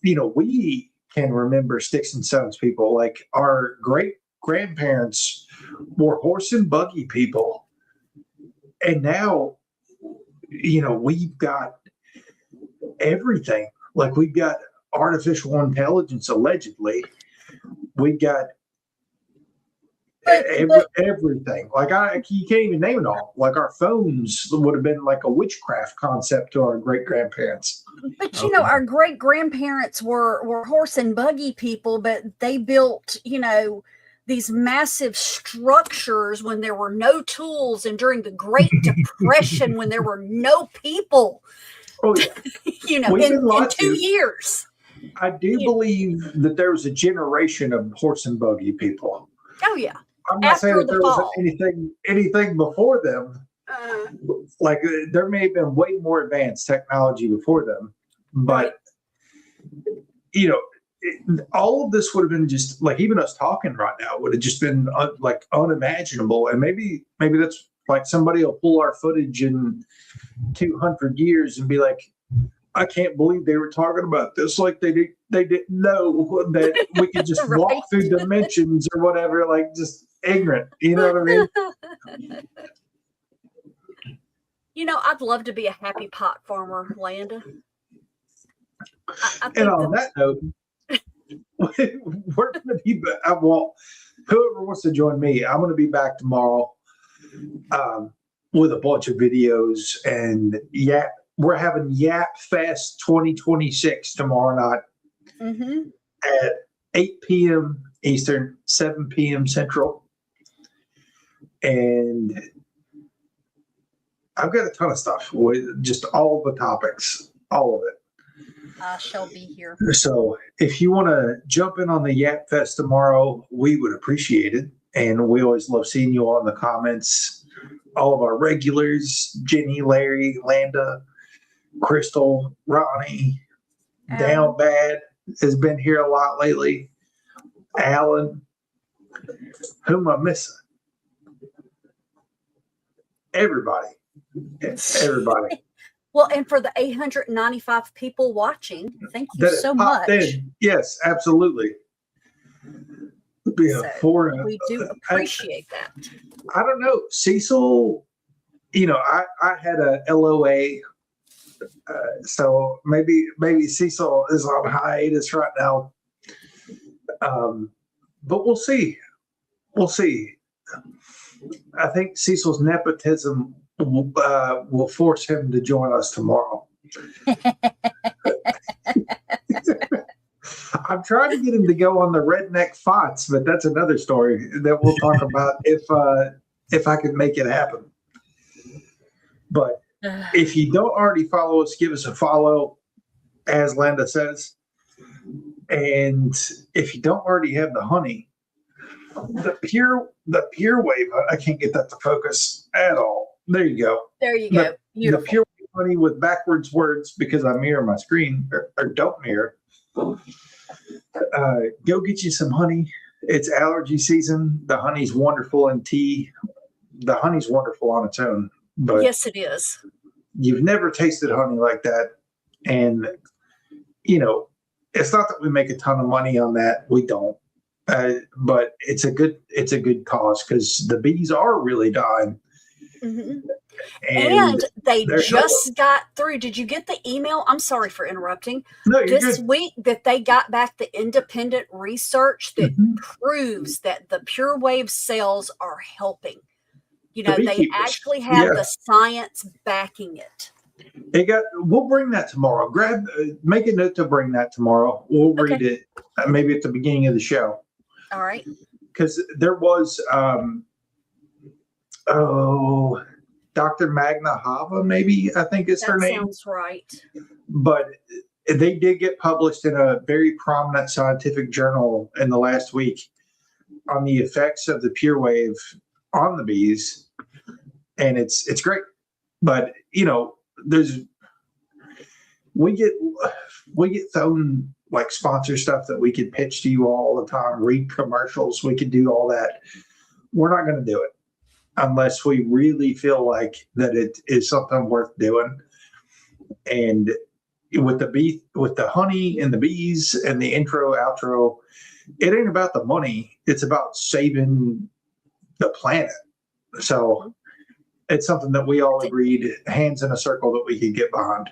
we can remember sticks and stones people. Like, our great grandparents were horse and buggy people. And now, we've got everything. Like, we've got artificial intelligence, allegedly. We've got everything. Like, you can't even name it all. Like, our phones would have been like a witchcraft concept to our great grandparents. But our great grandparents were horse and buggy people, but they built, these massive structures when there were no tools, and during the Great Depression when there were no people. Oh, yeah. in 2 years. I do believe that there was a generation of horse and buggy people. Oh yeah. I'm not saying that there wasn't anything before them. Like, there may have been way more advanced technology before them, but all of this would have been just like, even us talking right now would have just been like unimaginable. And maybe that's like, somebody will pull our footage in 200 years and be like, I can't believe they were talking about this like they didn't know that we could just Right. walk through dimensions or whatever, like just ignorant. You know what I mean? I'd love to be a happy pot farmer, Landa. I think And on that note, we're going to be back. Well, whoever wants to join me, I'm going to be back tomorrow with a bunch of videos. And we're having Yap Fest 2026 tomorrow night at 8 p.m. Eastern, 7 p.m. Central. And I've got a ton of stuff with just all the topics, all of it. I shall be here. So if you want to jump in on the Yap Fest tomorrow, we would appreciate it. And we always love seeing you all in the comments. All of our regulars, Jenny, Larry, Landa, Crystal, Ronnie, Down Bad has been here a lot lately. Alan, who am I missing? Everybody. Well, and for the 895 people watching, thank you so much. Yes, absolutely. We do appreciate that. I don't know. Cecil, I had a LOA, so maybe Cecil is on hiatus right now. But we'll see. We'll see. I think Cecil's nepotism will force him to join us tomorrow. I'm trying to get him to go on the Redneck Fots, but that's another story that we'll talk about if I can make it happen. But if you don't already follow us, give us a follow, as Landa says. And if you don't already have the honey, the pure wave, I can't get that to focus at all. There you go. There you go. The pure honey with backwards words because I mirror my screen or don't mirror. Go get you some honey. It's allergy season. The honey's wonderful in tea. The honey's wonderful on its own. But yes, it is. You've never tasted honey like that. And, it's not that we make a ton of money on that. We don't. But it's a good cause because the bees are really dying. And they just got through. Did you get the email? I'm sorry for interrupting. No, you're this good. Week that they got back the independent research that proves that the pure wave cells are helping. They actually have the science backing it. We'll bring that tomorrow. Make a note to bring that tomorrow. We'll read it maybe at the beginning of the show. All right. Because there was, Dr. Magna Hava, maybe I think is her name. Sounds right. But they did get published in a very prominent scientific journal in the last week on the effects of the pure wave on the bees, and it's great. But we get thrown like sponsor stuff that we could pitch to you all the time, read commercials, we could do all that. We're not going to do it unless we really feel like that it is something worth doing. And with the honey and the bees and the intro, outro, it ain't about the money. It's about saving the planet. So it's something that we all agreed, hands in a circle, that we could get behind.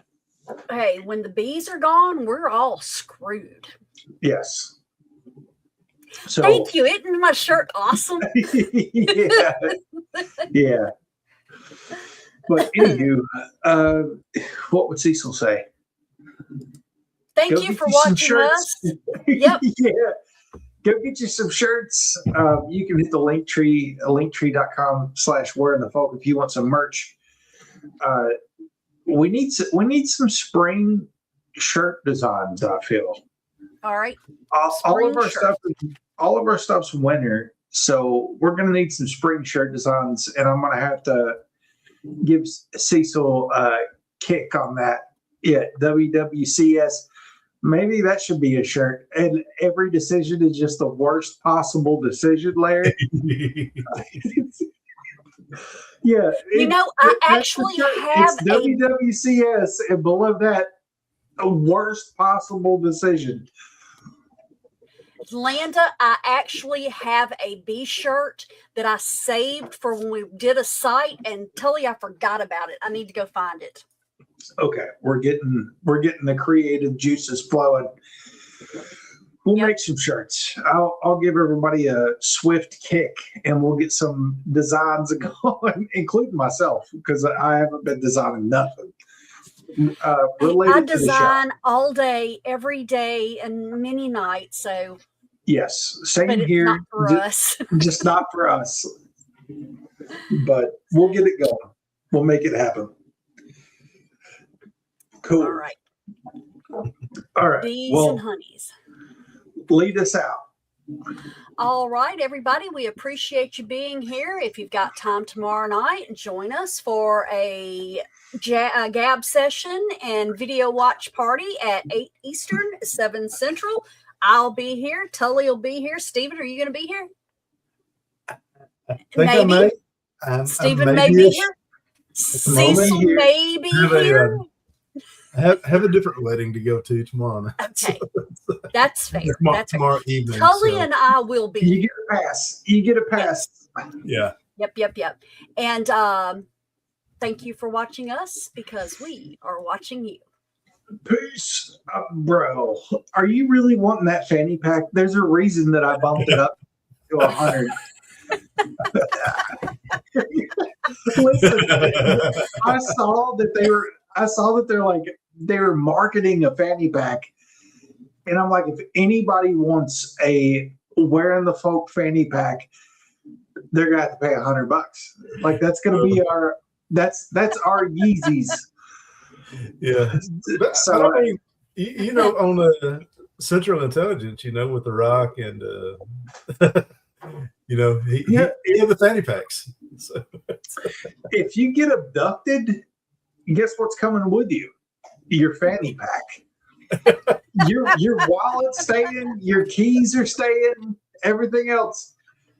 Hey, when the bees are gone, we're all screwed. Yes. So, thank you. Isn't my shirt awesome? Yeah. But anywho, what would Cecil say? Thank you for watching us. Yep. Yeah. Go get you some shirts. You can hit the linktree.com/whereinthefolk if you want some merch. We need some spring shirt designs, I feel. All right. All of our stuff's winter, so we're gonna need some spring shirt designs, and I'm gonna have to give Cecil a kick on that. Yeah, WWCS. Maybe that should be a shirt. And every decision is just the worst possible decision, Larry. Yeah. I actually have it's WWCS, and below that, a worst possible decision. Landa, I actually have a B shirt that I saved for when we did a site, and Tully, I forgot about it. I need to go find it. Okay, we're getting the creative juices flowing. We'll make some shirts. I'll give everybody a swift kick, and we'll get some designs going, including myself, because I haven't been designing nothing. I design all day, every day, and many nights. So yes, same but it's here. not for us. Just not for us. But we'll get it going. We'll make it happen. Cool. All right. All right. Bees Well, and honeys. lead us out. All right, everybody, we appreciate you being here. If you've got time tomorrow night, join us for a gab session and video watch party at 8 Eastern, 7 Central. I'll be here. Tully will be here. Stephen, are you going to be here? Maybe. Stephen may be here. Cecil may be here. Have a different wedding to go to tomorrow night. Okay, that's fair. That's tomorrow fair. evening. Tully and I will be. You get a pass. You get a pass. Yeah. Yep. And thank you for watching us, because we are watching you. Peace, bro. Are you really wanting that fanny pack? There's a reason that I bumped it up to 100. Listen, I saw that they were marketing a fanny pack, and I'm like, if anybody wants a wearing the folk fanny pack, they're gonna have to pay $100. Like that's gonna be our our Yeezys. Yeah. But, So I mean, you know, on the Central Intelligence, you know, with The Rock and you know, he had the fanny packs. So. if you get abducted, guess what's coming with you? Your fanny pack. Your wallet's staying, your keys are staying, everything else.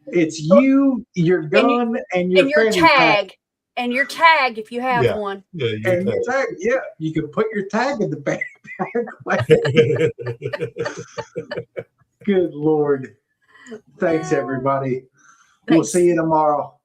It's you, your gun, and your fanny tag. pack. And your tag, if you have one. Yeah, and your tag. Yeah, you can put your tag in the fanny pack. Good Lord. Thanks, everybody. We'll see you tomorrow.